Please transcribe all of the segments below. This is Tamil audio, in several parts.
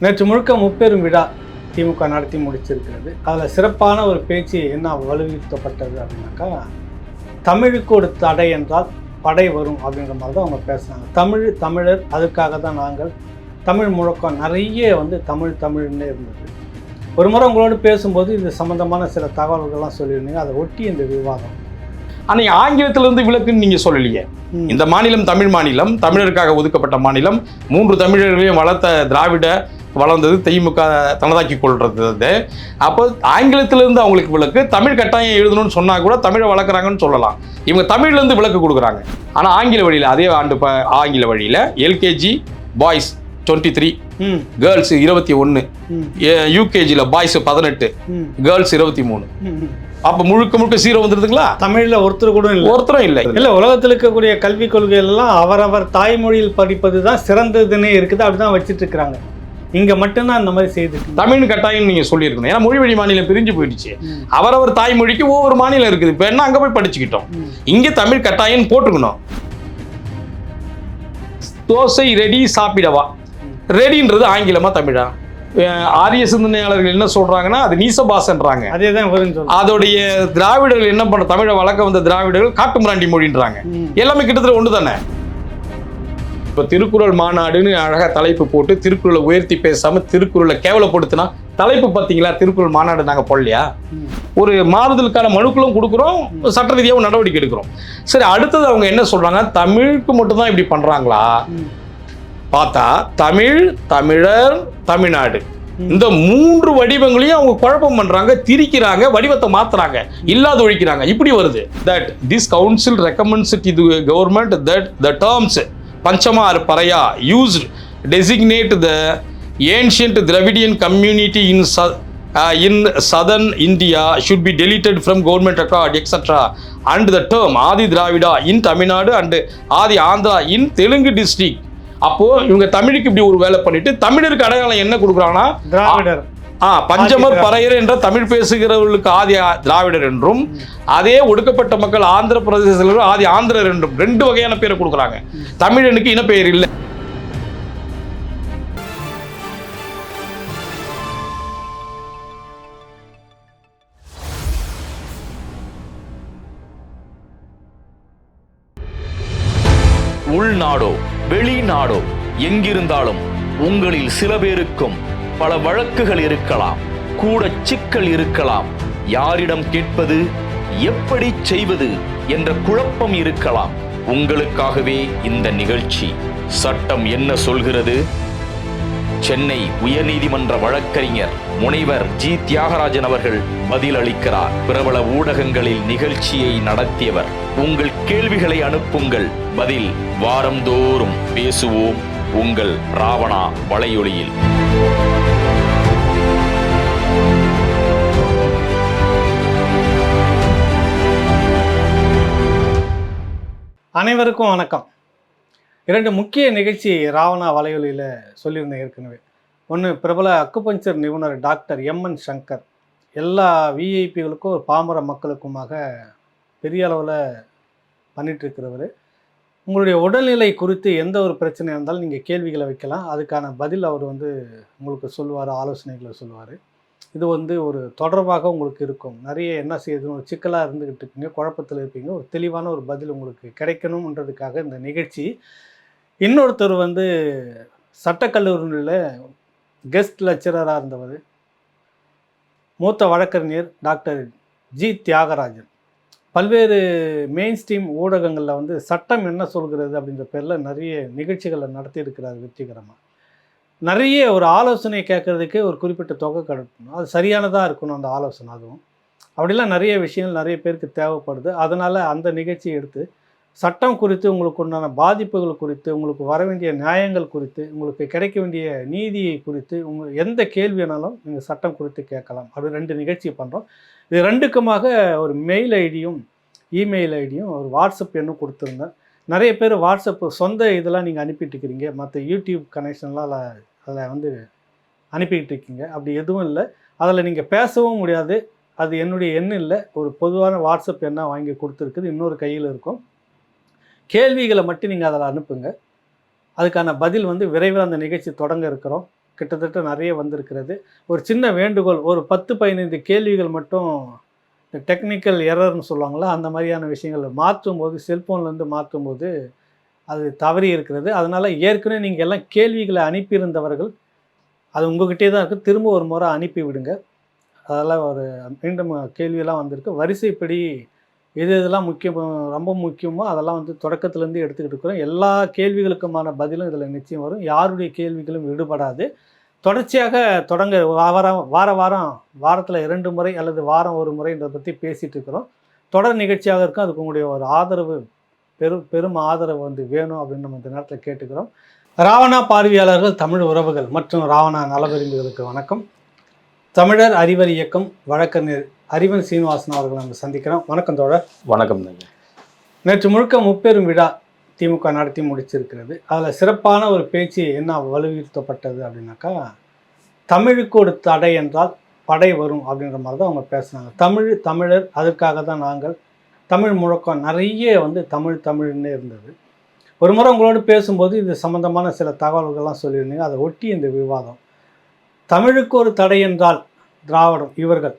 நேற்று முழுக்க முப்பெரும் விழா திமுக நடத்தி முடிச்சிருக்கிறது. அதில் சிறப்பான ஒரு பேச்சு என்ன வலியுறுத்தப்பட்டது அப்படின்னாக்கா, தமிழுக்கு ஒரு தடை என்றால் படை வரும் அப்படின்ற மாதிரி தான் அவங்க பேசுனாங்க. தமிழர் அதுக்காக தான் நாங்கள், தமிழ் முழக்கம் நிறைய தமிழ்னே இருந்தது. ஒரு முறை உங்களோடு பேசும்போது இது சம்மந்தமான சில தகவல்கள்லாம் சொல்லியிருந்தீங்க. அதை ஒட்டி இந்த விவாதம். ஆனால் ஆங்கிலத்திலிருந்து விலக்குன்னு நீங்கள் சொல்லலையே. இந்த மாநிலம் தமிழ் மாநிலம், தமிழருக்காக ஒதுக்கப்பட்ட மாநிலம். 3 தமிழர்களையும் வளர்த்த திராவிட வளர்ந்தது திமுக தனதாக்கி கொள்றது. அப்போ ஆங்கிலத்திலிருந்து அவங்களுக்கு விளக்கு, தமிழ் கட்டாயம் எழுதணும்னு சொன்னால் கூட தமிழை வளர்க்குறாங்கன்னு சொல்லலாம். இவங்க தமிழ்லேருந்து விளக்கு கொடுக்குறாங்க. ஆனால் ஆங்கில வழியில் அதே ஆண்டு ஆங்கில வழியில் எல்கேஜி பாய்ஸ் 23, கேர்ள்ஸ் 21, யூகேஜியில் பாய்ஸ் 18, கேர்ள்ஸ் 23. அப்ப முழுக்க 0 வந்துருதுங்களா? தமிழ்ல ஒருத்தரும் இல்லை. உலகத்தில் இருக்கக்கூடிய கல்விக் கொள்கைகள் எல்லாம் அவரவர் தாய்மொழியில் படிப்பது தான் சிறந்ததுன்னே இருக்குது. அப்படிதான் வச்சுட்டு இருக்கிறாங்க. இங்க மட்டும்தான் அந்த மாதிரி செய்து தமிழ் கட்டாயம் நீங்க சொல்லியிருக்கணும். ஏன்னா மொழி வழி மாநிலம் பிரிஞ்சு போயிடுச்சு. அவரவர் தாய்மொழிக்கு ஒவ்வொரு மாநிலம் இருக்குது. இப்ப என்ன அங்க போய் படிச்சுக்கிட்டோம். இங்க தமிழ் கட்டாயம் போட்டுக்கணும். தோசை ரெடி சாப்பிடவா, ரெடின்றது ஆங்கிலமா தமிழா? ஆரிய சிந்தனையாளர்கள் என்ன சொல்றாங்கன்னா அது நீசபாசன்றாங்க. அதோடைய திராவிடர்கள் என்ன பண்ற, தமிழை வளர்க்க வந்த திராவிடர்கள் காட்டுமிராண்டி மொழின்றாங்க. எல்லாமே கிட்டத்தட்ட ஒன்று தானே. இப்போ திருக்குறள் மாநாடுன்னு அழகா தலைப்பு போட்டு திருக்குறளை உயர்த்தி பேசாம திருக்குறளை கேவலப்படுத்தினா தலைப்பு பார்த்தீங்களா? திருக்குறள் மாநாடு நாங்கள் போடலையா? ஒரு மாறுதலுக்கான மனுக்களும் கொடுக்குறோம், சட்ட ரீதியாகவும் நடவடிக்கை எடுக்கிறோம். சரி, அடுத்தது அவங்க என்ன சொல்றாங்க, தமிழுக்கு மட்டும்தான் இப்படி பண்றாங்களா? பார்த்தா தமிழ், தமிழர், தமிழ்நாடு, இந்த 3 வடிவங்களையும் அவங்க குழப்பம் பண்றாங்க, திரிக்கிறாங்க, வடிவத்தை மாத்துறாங்க, இல்லாத ஒழிக்கிறாங்க. இப்படி வருது. That this council recommends to the government that the terms Panchama or Paraya used designate the ancient Dravidian community in southern India should be deleted from government record, etc. And the term Adi Dravida in Tamil Nadu and Adi Andhra in Telugu district. அப்போ இவங்க தமிழுக்கு இப்படி ஒரு வேலை பண்ணிட்டு தமிழருக்கு அடையாளம் என்ன கொடுக்குறாங்கன்னா திராவிடர், பஞ்சமர் பறையர் என்ற தமிழ் பேசுகிறவர்களுக்கு ஆதி திராவிடர் என்றும், அதே ஒடுக்கப்பட்ட மக்கள் ஆந்திர பிரதேசத்தில் ஆதி ஆந்திரர் என்றும் 2 வகையான பேரை கொடுக்குறாங்க. தமிழனுக்கு இனப்பெயர் இல்லை. உள்நாடோ வெளிநாடோ எங்கிருந்தாலும் உங்களில் சில பேருக்கும் பல வழக்குகள் இருக்கலாம், கூட சிக்கல் இருக்கலாம், யாரிடம் கேட்பது, எப்படி செய்வது என்ற குழப்பம் இருக்கலாம். உங்களுக்காகவே இந்த நிகழ்ச்சி. சட்டம் என்ன சொல்கிறது? சென்னை உயர்நீதிமன்ற வழக்கறிஞர் முனைவர் ஜி. தியாகராஜன் அவர்கள் பதிலளிக்கிறார். பிரபல ஊடகங்களில் நிகழ்ச்சியை நடத்தியவர். உங்கள் கேள்விகளை அனுப்புங்கள். பதில் வாரந்தோறும் பேசுவோம். உங்கள் ராவணா வலையொலியில். அனைவருக்கும் வணக்கம். 2 முக்கிய நிகழ்ச்சி ராவணா வலையொலியில் சொல்லியிருந்தேன் ஏற்கனவே. ஒன்று, பிரபல அக்குபஞ்சர் நிபுணர் டாக்டர் எம்.என். சங்கர் எல்லா விஐபிகளுக்கும் ஒரு பாமர மக்களுக்குமாக பெரிய அளவில் பண்ணிகிட்ருக்கிறவர். உங்களுடைய உடல்நிலை குறித்து எந்த ஒரு பிரச்சனை இருந்தாலும் நீங்கள் கேள்விகளை வைக்கலாம். அதுக்கான பதில் அவர் உங்களுக்கு சொல்லுவார், ஆலோசனைகளை சொல்லுவார். இது ஒரு தொடர்பாக உங்களுக்கு இருக்கும். நிறைய என்ன செய்யுதுன்னு ஒரு சிக்கலாக இருந்துக்கிட்டு இருப்பீங்க, குழப்பத்தில் இருப்பீங்க. ஒரு தெளிவான ஒரு பதில் உங்களுக்கு கிடைக்கணுன்றதுக்காக இந்த நிகழ்ச்சி. இன்னொருத்தர் சட்டக்கல்லூரியில் கெஸ்ட் லெக்சரராக இருந்தவர், மூத்த வழக்கறிஞர் டாக்டர் ஜி. தியாகராஜன். பல்வேறு மெயின் ஸ்ட்ரீம் ஊடகங்களில் சட்டம் என்ன சொல்கிறது அப்படின்ற பேரில் நிறைய நிகழ்ச்சிகளை நடத்தியிருக்கிறார் வெற்றிகரமாக. நிறைய ஒரு ஆலோசனை கேட்குறதுக்கே ஒரு குறிப்பிட்ட தொகை கிடைக்கணும். அது சரியானதாக இருக்கணும் அந்த ஆலோசனை. அதுவும் அப்படிலாம் நிறைய விஷயங்கள் நிறைய பேருக்கு தேவைப்படுது. அதனால் அந்த நிகழ்ச்சியை எடுத்து சட்டம் குறித்து, உங்களுக்கு உண்டான பாதிப்புகள் குறித்து, உங்களுக்கு வர வேண்டிய நியாயங்கள் குறித்து, உங்களுக்கு கிடைக்க வேண்டிய நீதியை குறித்து, எந்த கேள்வி வேணாலும் நீங்கள் சட்டம் குறித்து கேட்கலாம். அப்படி 2 நிகழ்ச்சி பண்ணுறோம். இது 2க்குமாக ஒரு மெயில் ஐடியும் இமெயில் ஐடியும் ஒரு வாட்ஸ்அப் எண்ணும் கொடுத்துருந்தேன். நிறைய பேர் வாட்ஸ்அப் சொந்த இதெல்லாம் நீங்கள் அனுப்பிட்டு இருக்கிறீங்க, மற்ற யூடியூப் கனெக்ஷன்லாம் அதில் அனுப்பிக்கிட்டு இருக்கீங்க. அப்படி எதுவும் இல்லை. அதில் நீங்கள் பேசவும் முடியாது. அது என்னுடைய எண் இல்லை, ஒரு பொதுவான வாட்ஸ்அப் எண்ணாக வாங்கி கொடுத்துருக்குது. இன்னொரு கையில் இருக்கும். கேள்விகளை மட்டும் நீங்கள் அதில் அனுப்புங்க. அதுக்கான பதில் விரைவில் அந்த நிகழ்ச்சி தொடங்க இருக்கிறோம். கிட்டத்தட்ட நிறைய வந்திருக்கிறது. ஒரு சின்ன வேண்டுகோள், ஒரு 10-15 கேள்விகள் மட்டும் இந்த டெக்னிக்கல் எரர்னு சொல்லுவாங்களா, அந்த மாதிரியான விஷயங்கள் மாற்றும்போது, செல்ஃபோன்லேருந்து மாற்றும்போது அது தவறி இருக்கிறது. அதனால் ஏற்கனவே நீங்கள் எல்லாம் கேள்விகளை அனுப்பியிருந்தவர்கள் அது உங்கள்கிட்டே தான் இருக்குது, திரும்ப ஒரு முறை அனுப்பி விடுங்க. அதெல்லாம் ஒரு மீண்டும் கேள்வியெல்லாம் வந்திருக்கு. வரிசைப்படி எது எதெல்லாம் முக்கியம், ரொம்ப முக்கியமோ அதெல்லாம் வந்து தொடக்கத்துலேருந்து எடுத்துக்கிட்டு இருக்கிறோம். எல்லா கேள்விகளுக்குமான பதிலும் இதில் நிச்சயம் வரும். யாருடைய கேள்விகளும் விடுபடாது. தொடர்ச்சியாக வாரத்தில் 2 முறை அல்லது வாரம் 1 முறை இதை பற்றி பேசிகிட்டு இருக்கிறோம். தொடர் நிகழ்ச்சியாக இருக்கும். அதுக்கு உங்களுடைய ஒரு ஆதரவு, பெரும் ஆதரவு வந்து வேணும் அப்படின்னு நம்ம இந்த நேரத்தில் கேட்டுக்கிறோம். ராவணா பார்வையாளர்கள், தமிழ் உறவுகள் மற்றும் ராவணா நலவிரும்பிகளுக்கு வணக்கம். தமிழர் அறிவர் இயக்கம் வழக்கறிஞர் அறிவன் சீனிவாசன் அவர்களை நம்ம சந்திக்கிறோம். வணக்கம் தோழர். வணக்கம். நேற்று முழுக்க முப்பெரும் விழா திமுக நடத்தி முடிச்சிருக்கிறது. அதில் சிறப்பான ஒரு பேச்சு என்ன வலியுறுத்தப்பட்டது அப்படின்னாக்கா, தமிழுக்கு ஒரு தடை என்றால் படை வரும் அப்படின்ற மாதிரி தான் அவங்க பேசுனாங்க. தமிழர், அதற்காக தான் நாங்கள், தமிழ் முழக்கம் நிறைய வந்து தமிழ்னே இருந்தது. ஒரு முறை உங்களோடு பேசும்போது இது சம்மந்தமான சில தகவல்கள்லாம் சொல்லியிருந்தீங்க. அதை ஒட்டி இந்த விவாதம், தமிழுக்கு ஒரு தடை என்றால் திராவிடம் இவர்கள்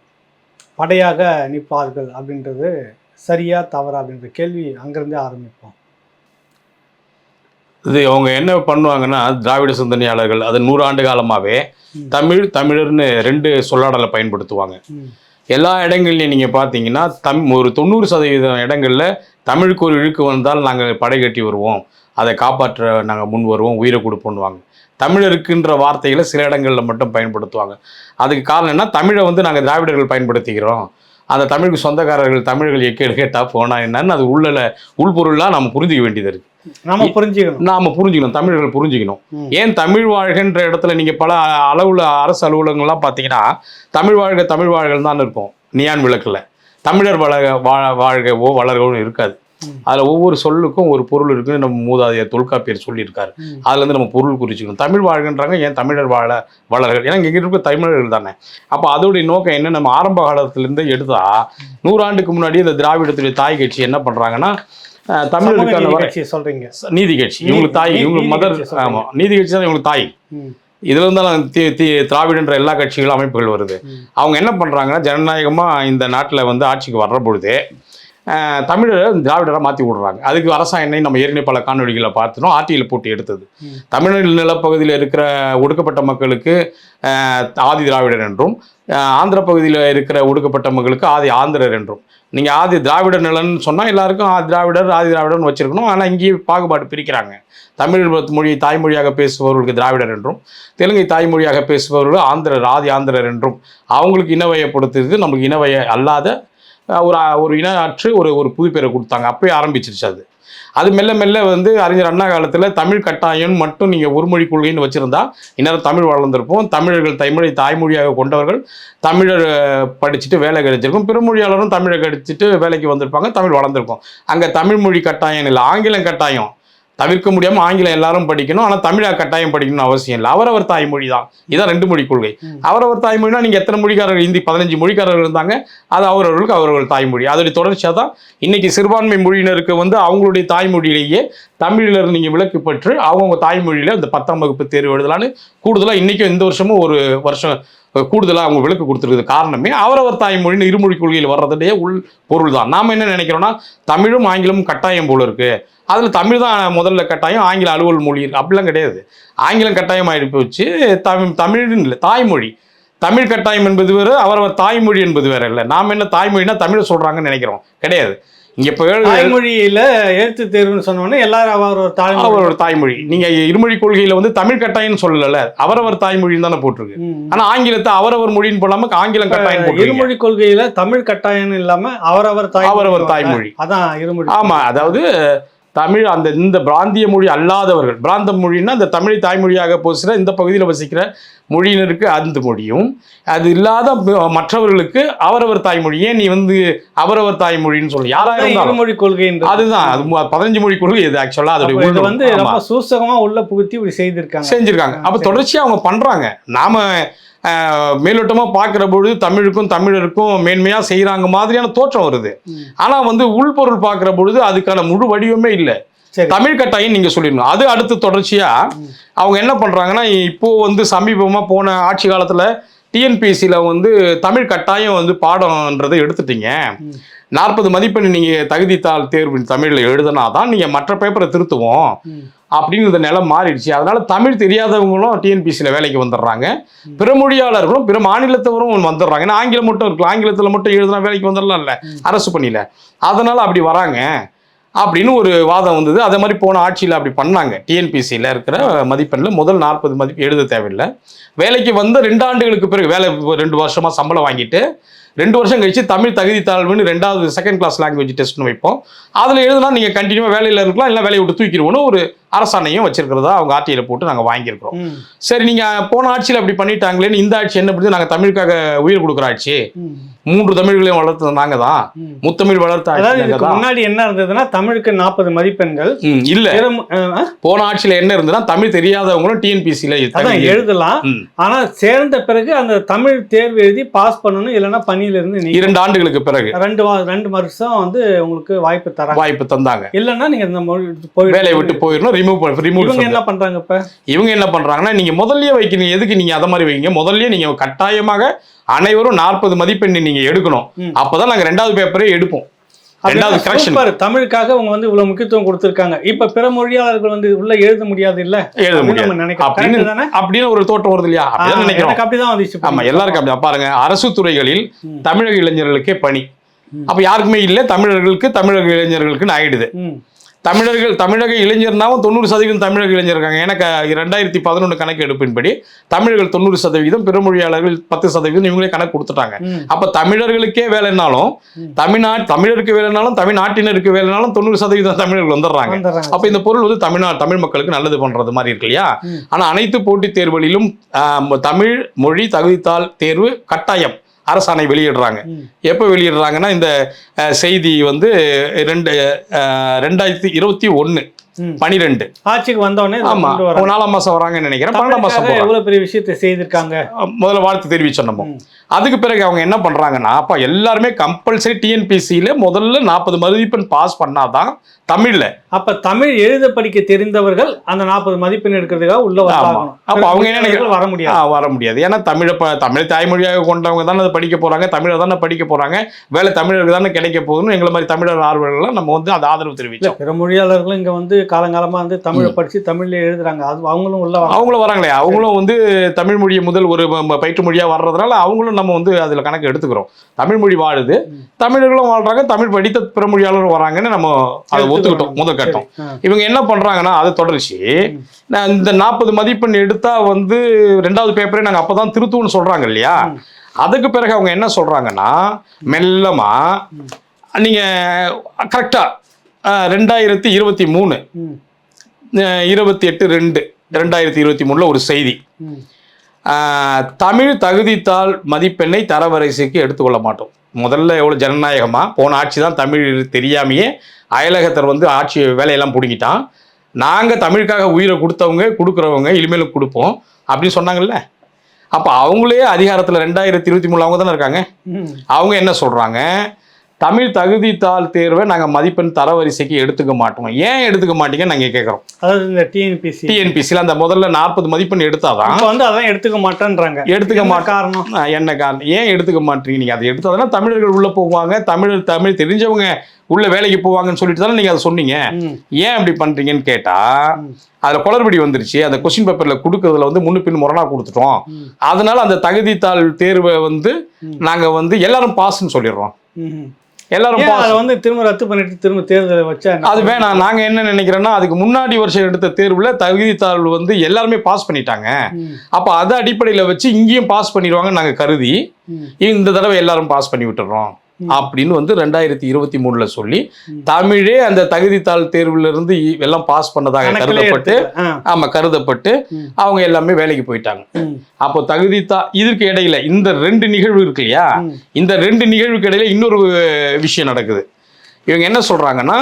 படையாக நிற்பார்கள் அப்படின்றது சரியா தவறா அப்படின்ற கேள்வி அங்கேருந்தே ஆரம்பிப்போம். இது அவங்க என்ன பண்ணுவாங்கன்னா, திராவிட சிந்தனையாளர்கள் அது 100 ஆண்டு காலமாகவே தமிழர்னு 2 சொல்லாடலை பயன்படுத்துவாங்க. எல்லா இடங்கள்லையும் நீங்கள் பார்த்தீங்கன்னா ஒரு 90% இடங்களில் தமிழுக்கு ஒரு இழுக்கு வந்தால் நாங்கள் படை கட்டி வருவோம், அதை காப்பாற்ற நாங்கள் முன் வருவோம், உயிரை கொடுப்போன்னுவாங்க. தமிழருக்குன்ற வார்த்தைகளை சில இடங்களில் மட்டும் பயன்படுத்துவாங்க. அதுக்கு காரணம் என்ன, தமிழை வந்து நாங்கள் திராவிடர்கள் பயன்படுத்திக்கிறோம், அந்த தமிழுக்கு சொந்தக்காரர்கள் தமிழர்கள் கேட்டால் போனால் என்னன்னு அது உள்பொருளாக நம்ம புரிஞ்சிக்க வேண்டியது இருக்குது. நாம புரிஞ்சுக்கணும், தமிழர்கள் புரிஞ்சுக்கணும். ஏன் தமிழ் வாழ்கின்ற இடத்துல நீங்கள் பல அளவுல அரசு அலுவலகங்கள்லாம் பார்த்தீங்கன்னா தமிழ் வாழ்கள் தான் இருக்கும். நியான் விளக்கில் தமிழர் வாழ்கவோ வளர்கவோ இருக்காது. அதில் ஒவ்வொரு சொல்லுக்கும் ஒரு பொருள் இருக்குன்னு நம்ம மூதாதையர் தொல்காப்பியர் சொல்லியிருக்காரு. அதுலேருந்து நம்ம பொருள் குறிச்சிக்கணும். தமிழ் வாழ்கின்றாங்க, ஏன் தமிழர் வளர்கள், ஏன்னா இங்கே இருக்க தமிழர்கள் தானே. அப்போ அதோடைய நோக்கம் என்ன, நம்ம ஆரம்ப காலத்திலேருந்து எடுத்தா 100 ஆண்டுக்கு முன்னாடி இந்த திராவிடத்துடைய தாய் கட்சி என்ன பண்ணுறாங்கன்னா, தமிழருக்கான சொல்றீங்க நீதி கட்சி, இவங்களுக்கு தாய், இவங்களுக்கு மதர். ஆமாம், நீதி கட்சி தான் இவங்களுக்கு தாய். இதுல இருந்தாலும் திராவிடன்ற எல்லா கட்சிகளும் அமைப்புகள் வருது. அவங்க என்ன பண்றாங்கன்னா, ஜனநாயகமாக இந்த நாட்டில் வந்து ஆட்சிக்கு வர்ற பொழுது தமிழரை திராவிடராக மாற்றி விடுறாங்க. அதுக்கு அரசாணை நம்ம ஏற்கனவே பல காணொலிகளை பார்த்துனோம். ஆர்டியில் போட்டு எடுத்தது, தமிழ் நிலப்பகுதியில் இருக்கிற ஒடுக்கப்பட்ட மக்களுக்கு ஆதி திராவிடர் என்றும், ஆந்திர பகுதியில் இருக்கிற ஒடுக்கப்பட்ட மக்களுக்கு ஆதி ஆந்திரர் என்றும். நீங்கள் ஆதி திராவிடர் நிலன்னு சொன்னால் எல்லாருக்கும் ஆதி திராவிடர்னு வச்சுருக்கணும். ஆனால் இங்கேயே பாகுபாடு பிரிக்கிறாங்க. தமிழ் மொழி தாய்மொழியாக பேசுபவர்களுக்கு திராவிடர் என்றும், தெலுங்கை தாய்மொழியாக பேசுபவர்கள் ஆதி ஆந்திரர் என்றும் அவங்களுக்கு இனவயப்படுத்துறது, நமக்கு இனவய அல்லாத ஒரு இனஆற்று ஒரு புது பேரை கொடுத்தாங்க. அப்பயே ஆரம்பிச்சிருச்சு. அது மெல்ல மெல்ல வந்து அறிஞர் அண்ணா காலத்தில் தமிழ் கட்டாயம் மட்டும் நீங்கள் ஒரு மொழி கொள்கைன்னு வச்சுருந்தா இந்நேரம் தமிழ் வளர்ந்துருப்போம். தமிழர்கள் தாய்மொழியாக கொண்டவர்கள் தமிழர் படிச்சுட்டு வேலை கிடைச்சிருக்கும், பிற மொழியாளரும் தமிழை கிடைச்சிட்டு வேலைக்கு வந்திருப்பாங்க, தமிழ் வளர்ந்துருக்கும். அங்கே தமிழ் மொழி கட்டாயம் இல்லை, ஆங்கிலம் கட்டாயம். தவிர்க்க முடியாமல் ஆங்கிலம் எல்லாரும் படிக்கணும், ஆனால் தமிழாக கட்டாயம் படிக்கணும்னு அவசியம் இல்லை. அவரவர் தாய்மொழி தான். இதான் 2 மொழி கொள்கை. அவரவர் தாய்மொழினா நீங்கள் எத்தனை மொழிக்காரர்கள், ஹிந்தி 15 மொழிக்காரர்கள் இருந்தாங்க, அது அவரவர்களுக்கு அவர்கள் தாய்மொழி. அதோடைய தொடர்ச்சியாக தான் இன்னைக்கு சிறுபான்மை மொழியினருக்கு வந்து அவங்களுடைய தாய்மொழியிலேயே தமிழில் நீங்கள் விலக்கு பெற்று அவங்கவுங்க தாய்மொழியில் இந்த 10ஆம் வகுப்பு தேர்வு எழுதலான்னு கூடுதலாக இன்றைக்கும் இந்த வருஷமும் ஒரு வருஷம் கூடுதலாக அவங்க விலக்கு கொடுத்துருக்குது. காரணமே அவரவர் தாய்மொழின்னு இருமொழி கொள்கையில் வர்றதுடைய உள் பொருள் தான். நாம் என்ன நினைக்கிறோன்னா, தமிழும் ஆங்கிலமும் கட்டாயம் போல இருக்குது, அதில் தமிழ் தான் முதல்ல கட்டாயம், ஆங்கில அலுவல் மொழி இருக்குது. அப்படிலாம் கிடையாது. ஆங்கிலம் கட்டாயம் ஆகிட்டு போச்சு, தமிழ்னு இல்லை, தாய்மொழி. தமிழ் கட்டாயம் என்பது வேறு, அவரவர் தாய்மொழி என்பது வேறு இல்லை. நாம் என்ன தாய்மொழினா தமிழை சொல்கிறாங்கன்னு நினைக்கிறோம், கிடையாது. இங்கே இப்போ தாய்மொழியில் எழுத்து தேர்வுன்னு சொன்னோன்னே எல்லாரும் அவரவர் தாய்மொழி. நீங்கள் இருமொழி கொள்கையில் வந்து தமிழ் கட்டாயம்னு சொல்லல, அவரவர் தாய்மொழின்னு தானே போட்டிருக்கு. ஆனால் ஆங்கிலத்தை அவரவர் மொழின்னு போடாமல் ஆங்கிலம் கட்டாயம். இருமொழி கொள்கையில் தமிழ் கட்டாயம் இல்லாமல் அவரவர் தாய்மொழி, அதான் இருமொழி. ஆமாம், அதாவது தமிழ் இந்த பிராந்திய மொழி அல்லாதவர்கள், பிராந்த மொழின்னா இந்த தமிழை தாய்மொழியாக பேசுகிற இந்த பகுதியில் வசிக்கிற மொழியினருக்கு அந்த மொழியும், அது இல்லாத மற்றவர்களுக்கு அவரவர் தாய்மொழி. ஏன் நீ வந்து அவரவர் தாய்மொழின்னு சொல்லி யாராவது மொழி கொள்கை அதுதான், அது 15 மொழி கொள்கை. இது ஆக்சுவலாக அதோட வந்து ரொம்ப சூசகமாக உள்ள புகுத்தி இப்படி செஞ்சிருக்காங்க. அப்போ தொடர்ச்சியாக அவங்க பண்ணுறாங்க. நாம மேலோட்டமாக பார்க்குற பொழுது தமிழருக்கும் மேன்மையாக செய்கிறாங்க மாதிரியான தோற்றம் வருது. ஆனால் வந்து உள்பொருள் பார்க்குற பொழுது அதுக்கான முழு வடிவமே இல்லை. தமிழ் கட்டாயம் நீங்க சொல்லிடணும். அது அடுத்து தொடர்ச்சியா அவங்க என்ன பண்றாங்கன்னா, இப்போ வந்து சமீபமா போன ஆட்சி காலத்துல டிஎன்பிஎஸ்சியில் வந்து தமிழ் கட்டாயம் வந்து பாடம்ன்றதை எடுத்துட்டீங்க. 40 மதிப்பெண் நீங்கள் தகுதித்தாள் தேர்வு தமிழில் எழுதுனா தான் நீங்கள் மற்ற பேப்பரை திருத்துவோம் அப்படிங்கிற நிலம் மாறிடுச்சு. அதனால தமிழ் தெரியாதவங்களும் டிஎன்பிஎஸ்சியில் வேலைக்கு வந்துடுறாங்க, பிற மொழியாளர்களும் பிற மாநிலத்தவரும் வந்துடுறாங்க. ஏன்னா ஆங்கிலம் மட்டும் இருக்கலாம், ஆங்கிலத்தில் மட்டும் எழுதுனா வேலைக்கு வந்துடலாம்ல அரசு பணியில், அதனால அப்படி வராங்க அப்படின்னு ஒரு வாதம் வந்தது. அதே மாதிரி போன ஆட்சியில் அப்படி பண்ணாங்க. டிஎன்பிஎஸ்சியில் இருக்கிற மதிப்பெண்ணில் முதல் 40 மதிப்பு எழுத தேவையில்லை. வேலைக்கு வந்த 2 ஆண்டுகளுக்கு பிறகு வேலை 2 வருஷமாக சம்பளம் வாங்கிட்டு 2 வருஷம் கழிச்சு தமிழ் தகுதி தாழ்வுன்னு 2வது செகண்ட் கிளாஸ் லாங்குவேஜ் டெஸ்ட்னு வைப்போம். அதில் எழுதுனா நீங்கள் கண்டினியூவாக வேலையில் இருக்கலாம், இல்லை வேலையை விட்டு தூக்கிடுவோன்னு ஒரு அரசாணையும் வச்சிருக்கிறதா அவங்க ஆர்டிஐயில் போட்டு நாங்கள் வாங்கியிருக்கிறோம். சரி, நீங்கள் போன ஆட்சியில் அப்படி பண்ணிட்டாங்களேன்னு இந்த ஆட்சி என்ன பண்ணுது, நாங்கள் தமிழுக்காக உயிர் கொடுக்குற ஆட்சி, 3 தமிழ்களையும் வளர்த்தது நாங்க தான், முத்தமிழ் வளர்த்த. முன்னாடி என்ன இருந்ததுன்னா தமிழுக்கு 40 மதிப்பெண்கள் இல்ல. போன ஆட்சியில என்ன இருந்ததுன்னா தமிழ் தெரியாதவங்களும் டிஎன்பிஎஸ்சில எழுதலாம், ஆனா சேர்ந்த பிறகு அந்த தமிழ் தேர்வு எழுதி பாஸ் பண்ணணும், இல்லைன்னா பணியில இருந்து 2 ஆண்டுகளுக்கு பிறகு 2 வருஷம் வந்து உங்களுக்கு வாய்ப்பு தந்தாங்க. இல்லைன்னா நீங்க இந்த வேலையை விட்டு போயிடணும், ரிமூவ். என்ன பண்றாங்க இப்ப? இவங்க என்ன பண்றாங்கன்னா, நீங்க முதல்லயே வைக்கணும், எதுக்கு நீங்க அதை மாதிரி வைங்க, முதல்லயே நீங்க கட்டாயமாக அனைவரும் 40 மதிப்பெண் நீங்க எடுக்கணும், அப்பதான் நாங்க 2வது பேப்பரே எடுப்போம். 2வது கரெக்ஷன். தமிழுக்காக அவங்க வந்து இவ்வளவு முக்கியத்துவம் கொடுத்திருக்காங்க. இப்ப பிற மொழியாளர்கள் வந்து உள்ள எழுத முடியாது, இல்ல எழுத முடியாது அப்படின்னு ஒரு தோற்றம் வருது இல்லையா? அப்படிதான் நினைக்கிறோம். அப்படிதான் வந்துச்சு. ஆமா, எல்லாருக்கும் அப்படி. பாருங்க, அரசு துறைகளில் தமிழக இளைஞர்களுக்கே பணி, அப்ப யாருக்குமே இல்ல, தமிழக இளைஞர்களுக்குன்னு ஆயிடுது. தமிழக இளைஞர்னாவும் 90% தமிழக இளைஞர் இருக்காங்க. எனக்கு 2011 கணக்கு எடுப்பின்படி தமிழர்கள் 90%, பிற மொழியாளர்கள் 10%, இவங்களே கணக்கு கொடுத்துட்டாங்க. அப்ப தமிழர்களுக்கே வேலைனாலும் தமிழருக்கு வேலைனாலும் தமிழ்நாட்டினருக்கு வேலைனாலும் 90% தமிழர்கள் வந்துடுறாங்க. அப்ப இந்த பொருள் வந்து தமிழ் மக்களுக்கு நல்லது பண்றது மாதிரி இருக்கு இல்லையா? ஆனா அனைத்து போட்டித் தேர்வுகளிலும் தமிழ் மொழி தகுதித்தாள் தேர்வு கட்டாயம் அரசாணை வெளியிடுறாங்க. எப்போ வெளியிடுறாங்கன்னா, இந்த செய்தி வந்து 2021 12 ஆட்சிக்கு வந்தோடனே, ஆமா, 4ஆம் மாசம் வராங்கன்னு நினைக்கிறேன். 12ஆம் மாசம் எவ்வளவு பெரிய விஷயத்தை செய்திருக்காங்க. முதல்ல வாழ்த்து தெரிவிச்சோம் நம்ம. அதுக்கு பிறகு அவங்க என்ன பண்றாங்கன்னா, அப்ப எல்லாருமே கம்பல்சரி டிஎன்பிஎஸ்சியில முதல்ல 40 மதிப்பெண் பாஸ் பண்ணாதான் தமிழ்ல. அப்ப தமிழ் எழுத படிக்க தெரிந்தவர்கள் அந்த 40 மதிப்பெண் எடுக்கிறதுக்காக உள்ள வராங்க. அப்ப அவங்க என்ன வர முடியாது. ஏன்னா தமிழ் தாய்மொழியாக கொண்டவங்க தானே அதை படிக்க போறாங்க, தமிழை தானே படிக்க போறாங்க, வேலை தமிழருக்கு தானே கிடைக்க போகுதுன்னு எங்களை மாதிரி தமிழர் ஆர்வலர்கள் நம்ம வந்து அது ஆதரவு தெரிவிச்சோம். பிற மொழியாளர்களும் இங்க வந்து காலங்காலமா வந்து தமிழை படிச்சு தமிழ்ல எழுதுறாங்க, அது அவங்களும் உள்ள அவங்களும் வராங்களே, அவங்களும் வந்து தமிழ் மொழியை முதல் ஒரு பயிற்று மொழியா வர்றதுனால அவங்களும் நம்ம வந்து அதுல கணக்கு எடுத்துக்கிறோம். தமிழ் மொழி வாழுது, தமிழர்களும் வாழ்றாங்க, தமிழ் படித்த பிற மொழியாளரும் வராங்கன்னு நம்ம அதை ஒத்துக்கிட்டோம் முதல் கட்டம். இவங்க என்ன பண்றாங்கன்னா, அதை தொடர்ச்சி இந்த 40 மதிப்பெண் எடுத்தா வந்து 2வது பேப்பரே நாங்க அப்பதான் திருத்துவோம்னு சொல்றாங்க இல்லையா? அதுக்கு பிறகு அவங்க என்ன சொல்றாங்கன்னா, மெல்லமா நீங்க கரெக்டா 2023 28/2/2023 ஒரு செய்தி, தமிழ் தகுதித்தாள் மதிப்பெண்ணை தரவரிசைக்கு எடுத்துக்கொள்ள மாட்டோம். முதல்ல எவ்வளோ ஜனநாயகமாக போன ஆட்சி தான் தமிழ் தெரியாமையே அயலகத்தர் வந்து ஆட்சி வேலையெல்லாம் பிடிங்கிட்டான். நாங்கள் தமிழுக்காக உயிரை கொடுக்குறவங்க இனிமேலும் கொடுப்போம் அப்படின்னு சொன்னாங்கல்ல. அப்போ அவங்களே அதிகாரத்தில் 2023 அவங்க தானே இருக்காங்க. அவங்க என்ன சொல்கிறாங்க, தமிழ் தகுதித்தாள் தேர்வை நாங்கள் மதிப்பெண் தரவரிசைக்கு எடுத்துக்க மாட்டோம். ஏன் எடுத்துக்க மாட்டீங்கன்னு நாங்கள் கேட்குறோம். அதாவது இந்த டிஎன்பிஎஸ்சியில் அந்த முதல்ல 40 மதிப்பெண் எடுத்தாதான் வந்து அதான் எடுத்துக்க மாட்டேன்றாங்க. எடுத்துக்க காரணம் என்ன காரணம், ஏன் எடுத்துக்க மாட்டீங்க? நீங்கள் அதை எடுத்தாதானே தமிழர்கள் உள்ளே போவாங்க, தமிழ் தெரிஞ்சவங்க உள்ள வேலைக்கு போவாங்கன்னு சொல்லிட்டு தானே நீங்கள் அதை சொன்னீங்க. ஏன் அப்படி பண்ணுறீங்கன்னு கேட்டால் அதில் குளறுபடி வந்துருச்சு. அந்த கொஸ்டின் பேப்பரில் கொடுக்கறதுல வந்து முன்னு பின் முரணாக கொடுத்துட்டோம். அதனால அந்த தகுதித்தாள் தேர்வை வந்து நாங்கள் வந்து எல்லாரும் பாஸ்ன்னு சொல்லிடுறோம். எல்லாரும் வந்து திரும்ப ரத்து பண்ணிட்டு திரும்ப தேர்தலை வச்சா அது வேணாம். நாங்க என்ன நினைக்கிறோன்னா, அதுக்கு முன்னாடி வருஷம் எடுத்த தேர்வுல தகுதித்தாள் வந்து எல்லாருமே பாஸ் பண்ணிட்டாங்க. அப்ப அதை அடிப்படையில வச்சு இங்கேயும் பாஸ் பண்ணிடுவாங்க நாங்க கருதி இந்த தடவை எல்லாரும் பாஸ் பண்ணி விட்டுறோம் அப்படின்னு வந்து 2023 சொல்லி தமிழே அந்த தகுதித்தாள் தேர்வுல இருந்து எல்லாம் பாஸ் பண்ணதாக கருதப்பட்டு அவங்க எல்லாமே வேலைக்கு போயிட்டாங்க. அப்போ இதற்கு இடையில இந்த 2 நிகழ்வு இருக்கு இல்லையா, இந்த 2 நிகழ்வுக்கு இடையில இன்னொரு விஷயம் நடக்குது. இவங்க என்ன சொல்றாங்கன்னா,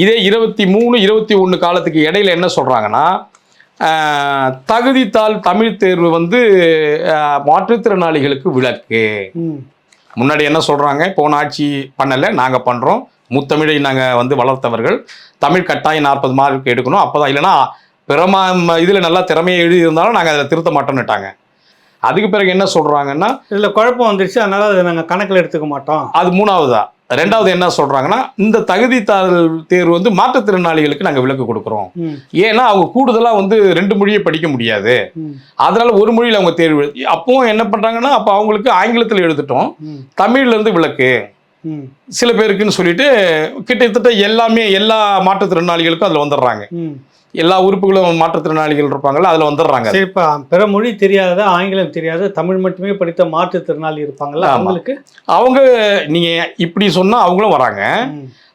இதே 23-21 காலத்துக்கு இடையில என்ன சொல்றாங்கன்னா, தகுதித்தாள் தமிழ் தேர்வு வந்து மாற்றுத்திறனாளிகளுக்கு விலக்கு. முன்னாடி என்ன சொல்றாங்க, போன ஆட்சி பண்ணல நாங்க பண்றோம், முத்தமிழை நாங்கள் வந்து வளர்த்தவர்கள். தமிழ் கட்டாயம் 40 மார்க் எடுக்கணும், அப்போ தான், இல்லைன்னா பிற இதில் நல்லா திறமையை எழுதி இருந்தாலும் நாங்கள் அதில் திருத்த மாட்டோம்னுட்டாங்க. அதுக்கு பிறகு என்ன சொல்கிறாங்கன்னா, இதில் குழப்பம் வந்துருச்சு, அதனால் அதை நாங்கள் கணக்கில் எடுத்துக்க மாட்டோம். அது 3வதா. 2வது என்ன சொல்கிறாங்கன்னா, இந்த தகுதித்தாள் தேர்வு வந்து மாற்றுத்திறனாளிகளுக்கு நாங்கள் விலக்கு கொடுக்குறோம். ஏன்னா அவங்க கூடுதலாக வந்து 2 மொழியை படிக்க முடியாது, அதனால் ஒரு மொழியில் அவங்க தேர்வு எழுதி, அப்பவும் என்ன பண்ணுறாங்கன்னா, அப்போ அவங்களுக்கு ஆங்கிலத்தில் எழுதிட்டோம், தமிழ்லேருந்து விலக்கு சில பேருக்குன்னு சொல்லிட்டு கிட்டத்தட்ட எல்லா மாற்றுத்திறனாளிகளுக்கும் அதில் வந்துடுறாங்க. எல்லா உறுப்புகளும் மாற்றுத்திறனாளிகள் இருப்பாங்கல்ல, அதில் வந்துடுறாங்க. சரிப்பா, பிற மொழி தெரியாத, ஆங்கிலம் தெரியாத, தமிழ் மட்டுமே படித்த மாற்றுத்திறனாளி இருப்பாங்கல்ல, அவங்களுக்கு அவங்க நீங்கள் இப்படி சொன்னால் அவங்களும் வராங்க.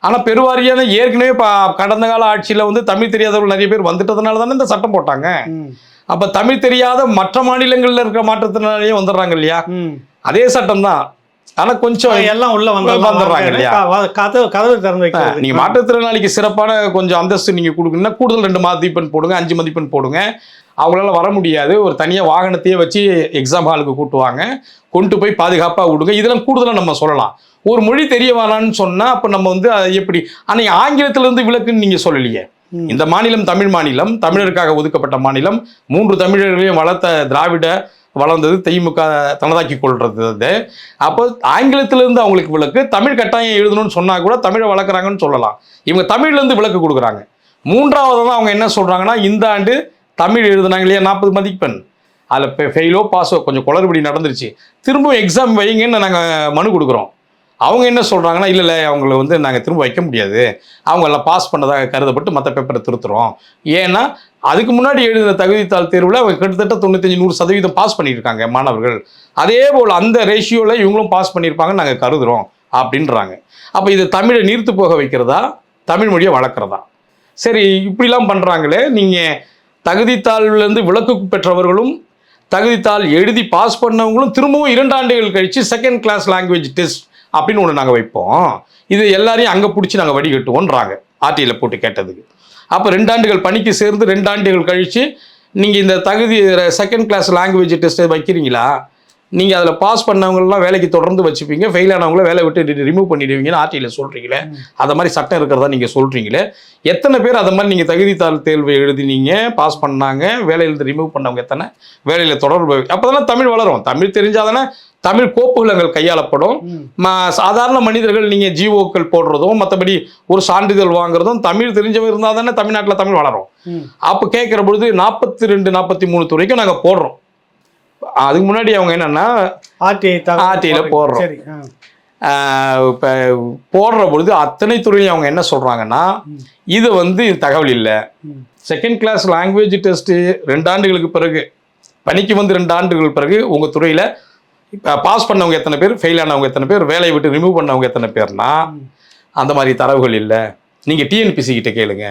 ஆனால் பெருவாரியான ஏற்கனவே கடந்த கால ஆட்சியில் வந்து தமிழ் தெரியாதவர்கள் நிறைய பேர் வந்துட்டதுனால தானே இந்த சட்டம் போட்டாங்க. அப்போ தமிழ் தெரியாத மற்ற மாநிலங்களில் இருக்கிற மாற்றுத்திறனாளியே வந்துடுறாங்க இல்லையா, அதே சட்டம் தான். ஆனால் கொஞ்சம் எல்லாம் உள்ள வந்துடுறாங்க இல்லையா, கதவு திறந்து வைக்கிறது. நீங்கள் மாற்றுத்திறனாளிக்கு சிறப்பான கொஞ்சம் அந்தஸ்து நீங்கள் கொடுக்கணும்னா கூடுதல் 2 மதிப்பெண் போடுங்க, 5 மதிப்பெண் போடுங்க. அவங்களால வர முடியாது, ஒரு தனியாக வாகனத்தையே வச்சு எக்ஸாம் ஹாலுக்கு கூட்டுவாங்க, கொண்டு போய் பாதுகாப்பாக விடுங்க. இதெல்லாம் கூடுதலாக நம்ம சொல்லலாம். ஒரு மொழி தெரிய வேணான்னு சொன்னால் அப்போ நம்ம வந்து அதை எப்படி, ஆனால் ஆங்கிலத்திலிருந்து விலக்குன்னு நீங்கள் சொல்லலையே. இந்த மாநிலம் தமிழ் மாநிலம், தமிழருக்காக ஒதுக்கப்பட்ட மாநிலம், 3 தமிழர்களையும் வளர்த்த திராவிட வளர்ந்தது திமுக தனதாக்கி கொள்றது. அப்போ ஆங்கிலத்திலிருந்து அவங்களுக்கு விலக்கு, தமிழ் கட்டாயம் எழுதணும்னு சொன்னால் கூட தமிழை வளர்க்குறாங்கன்னு சொல்லலாம். இவங்க தமிழ்லேருந்து விலக்கு கொடுக்குறாங்க. 3வது தான் அவங்க என்ன சொல்கிறாங்கன்னா, இந்த ஆண்டு தமிழ் எழுதுனாங்க இல்லையா 40 மதிப்பெண், அதில் ஃபெயிலோ பாஸோ கொஞ்சம் குளறுபடி நடந்துருச்சு, திரும்பவும் எக்ஸாம் வைங்கன்னு நாங்கள் மனு கொடுக்குறோம். அவங்க என்ன சொல்கிறாங்கன்னா, இல்லை அவங்கள வந்து நாங்கள் திரும்ப வைக்க முடியாது, அவங்கள பாஸ் பண்ணதாக கருதப்பட்டு மற்ற பேப்பரை திருத்துறோம். ஏன்னா அதுக்கு முன்னாடி எழுதின தகுதித்தாள் தேர்வில் அவங்க கிட்டத்தட்ட 95-100% பாஸ் பண்ணியிருக்காங்க மாணவர்கள். அதே போல் அந்த ரேஷியோவில் இவங்களும் பாஸ் பண்ணியிருப்பாங்கன்னு நாங்கள் கருதுகிறோம் அப்படின்றாங்க. அப்போ இது தமிழை நீர்த்து போக வைக்கிறதா, தமிழ் மொழியை வளர்க்குறதா? சரி, இப்படிலாம் பண்ணுறாங்களே, நீங்கள் தகுதித்தாள்லேருந்து விலக்கு பெற்றவர்களும் தகுதித்தாள் எழுதி பாஸ் பண்ணவங்களும் திரும்பவும் 2 ஆண்டுகள் கழித்து செகண்ட் கிளாஸ் லாங்குவேஜ் டெஸ்ட் அப்படின்னு ஒன்று நாங்கள் வைப்போம், இது எல்லாரையும் அங்கே பிடிச்சி நாங்கள் வடிகட்டுவோன்றாங்க ஆர்டியில் போட்டு கேட்டதுக்கு. அப்போ 2 ஆண்டுகள் பணிக்கு சேர்ந்து 2 ஆண்டுகள் கழித்து நீங்கள் இந்த தகுதி செகண்ட் கிளாஸ் லாங்குவேஜ் டெஸ்ட்டை வைக்கிறீங்களா, நீங்கள் அதில் பாஸ் பண்ணவங்களெலாம் வேலைக்கு தொடர்ந்து வச்சுப்பீங்க, ஃபெயில் ஆனவங்கள வேலை விட்டு ரிமூவ் பண்ணிடுவீங்கன்னு ஆர்டியில் சொல்கிறீங்களே, அதை மாதிரி சட்டம் இருக்கிறதா நீங்கள் சொல்கிறீங்களே, எத்தனை பேர் அதை மாதிரி நீங்கள் தகுதித்தாள் தேர்வு எழுதினீங்க, பாஸ் பண்ணாங்க, வேலையிலேருந்து ரிமூவ் பண்ணவங்க எத்தனை, வேலையில் தொடர்பு? அப்போ தானே தமிழ் வளரும். தமிழ் தெரிஞ்சாதானே தமிழ் கோப்புகள் கையாளப்படும். சாதாரண மனிதர்கள் நீங்கள் ஜிஓக்கள் போடுறதும் மற்றபடி ஒரு சான்றிதழ் வாங்குறதும் தமிழ் தெரிஞ்சவங்க இருந்தால் தானே தமிழ்நாட்டில் தமிழ் வளரும். அப்போ கேட்குற பொழுது 42-43 துறைக்கும் நாங்கள் போடுறோம். அதுக்கு முன்னாடி அவங்க என்னன்னா ஆர்டிஐயில் போடுறோம். இப்போ போடுற பொழுது அத்தனை துறையும் அவங்க என்ன சொல்கிறாங்கன்னா, இது வந்து தகவல் இல்லை, செகண்ட் கிளாஸ் லாங்குவேஜ் டெஸ்ட்டு 2 ஆண்டுகளுக்கு பிறகு பணிக்கு வந்து 2 ஆண்டுகள் பிறகு உங்கள் துறையில் பாஸ் பண்ணவங்க எத்தனை பேர், ஃபெயில் ஆனவங்க எத்தனை பேர், வேலையை விட்டு ரிமூவ் பண்ணவங்க எத்தனை பேர்னா அந்த மாதிரி தரவுகள் இல்லை. நீங்கள் டிஎன்பிசி கிட்ட கேளுங்க.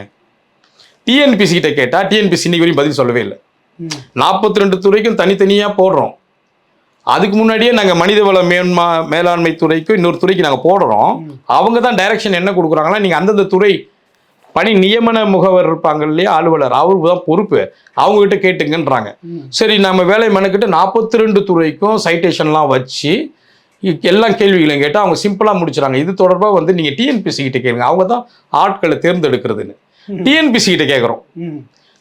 டிஎன்பிசி கிட்ட கேட்டால் டிஎன்பிசி இன்னைக்கு வரையும் பதில் சொல்லவே இல்லை. 42 துறைக்கும் தனித்தனியாக போடுறோம். அதுக்கு முன்னாடியே நாங்கள் மனிதவள மேலாண்மை துறைக்கும் இன்னொரு துறைக்கு நாங்கள் போடுறோம். அவங்க தான் டைரக்ஷன் என்ன கொடுக்குறாங்கன்னா, நீங்கள் அந்தந்த துறை பணி நியமன முகவர் இருப்பாங்க இல்லையா, அலுவலர், அவருக்கு தான் பொறுப்பு, அவங்ககிட்ட கேட்டுங்கன்றாங்க. சரி, நம்ம வேலை மெனக்கிட்டு 42 துறைக்கும் சைட்டேஷன்லாம் வச்சு எல்லாம் கேள்விகளையும் கேட்டால் அவங்க சிம்பிளாக முடிச்சுறாங்க. இது தொடர்பாக வந்து நீங்கள் டிஎன்பிசி கிட்ட கேளுங்க, அவங்க தான் ஆட்களை தேர்ந்தெடுக்கிறதுன்னு. டிஎன்பிசி கிட்ட கேட்குறோம்.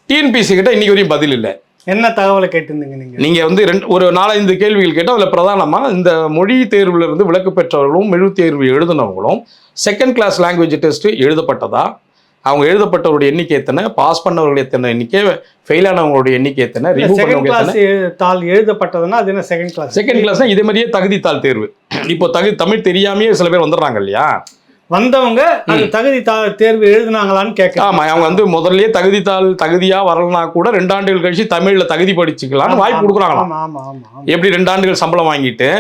டிஎன்பிசி கிட்ட இன்னைக்கு வரையும் பதில் இல்லை. என்ன தகவலை கேட்டிருந்தீங்க நீங்கள் வந்து ஒரு 4-5 கேள்விகள் கேட்டால் அதில் பிரதானமாக இந்த மொழி தேர்விலிருந்து விலக்கு பெற்றவர்களும் மெழு தேர்வு எழுதினவங்களும் செகண்ட் கிளாஸ் லாங்குவேஜ் டெஸ்ட் எழுதப்பட்டதா, அவங்க எழுதப்பட்டவருடைய எண்ணிக்கை எத்தனை, பாஸ் பண்ணவர்கள் எத்தனை எண்ணிக்கை, ஃபெயில் ஆனவங்களுடைய எண்ணிக்கை எத்தனை, ரிமூவ் பண்ணவங்க தாள் எழுதப்பட்டதுன்னா அது என்ன செகண்ட் கிளாஸ்? செகண்ட் கிளாஸ்னா இதே மாதிரியே தகுதித்தாள் தேர்வு. இப்போ தமிழ் தெரியாமையே சில பேர் வந்துடுறாங்க இல்லையா, வந்தவங்க அது தகுதித்தாள் தேர்வு எழுதுனாங்களான்னு கேட்க. ஆமாம், அவங்க வந்து முதல்லயே தகுதியாக வரலனா கூட 2 ஆண்டுகள் கழிச்சு தமிழில் தகுதி படிச்சுக்கலாம்னு வாய்ப்பு கொடுக்குறாங்களாம். எப்படி 2 ஆண்டுகள் சம்பளம் வாங்கிட்டு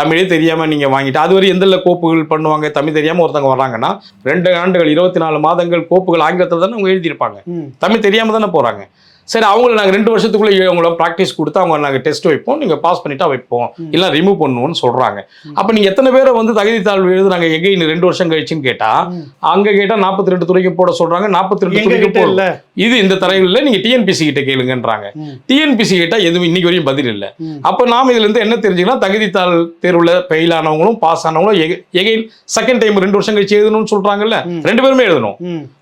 தமிழே தெரியாமல் நீங்கள் வாங்கிட்டு அதுவரை எந்த கோப்புகள் பண்ணுவாங்க, தமிழ் தெரியாமல் ஒருத்தவங்க வராங்கன்னா 2 ஆண்டுகள் 24 மாதங்கள் கோப்புகள் ஆங்கிலத்தில் தானே அவங்க எழுதியிருப்பாங்க, தமிழ் தெரியாமல் தானே போகிறாங்க. சரி, அவங்கள நாங்கள் 2 வருஷத்துக்குள்ளே அவங்கள ப்ராக்டிஸ் கொடுத்து அவங்க நாங்கள் டெஸ்ட் வைப்போம், நீங்கள் பாஸ் பண்ணிட்டா வைப்போம், இல்லை ரிமூவ் பண்ணுவோம்னு சொல்கிறாங்க. அப்போ நீங்கள் எத்தனை பேரை வந்து தகுதித்தாழ்வு எழுதுறாங்க எங்கே இன்னும் 2 வருஷம் கழிச்சுன்னு கேட்டால், அங்கே கேட்டால் 42 துறைக்கும் போட சொல்கிறாங்க, 42 துறைக்கும் போடல. இது இந்த தரையில் நீங்கள் டிஎன்பிசி கிட்ட கேளுங்கன்றாங்க. டிஎன்பிசி கிட்ட எதுவும் இன்னைக்கு வரையும் பதில் இல்லை. அப்போ நாம் இதுலேருந்து என்ன தெரிஞ்சுக்கலாம், தகுதித்தாள் தேர்வில் ஃபெயில் ஆனவங்களும் பாஸ் ஆனவங்களும் எகைன் செகண்ட் டைம் 2 வருஷம் கழிச்சு எழுதணும்னு சொல்றாங்கல்ல, 2 பேருமே எழுதணும்.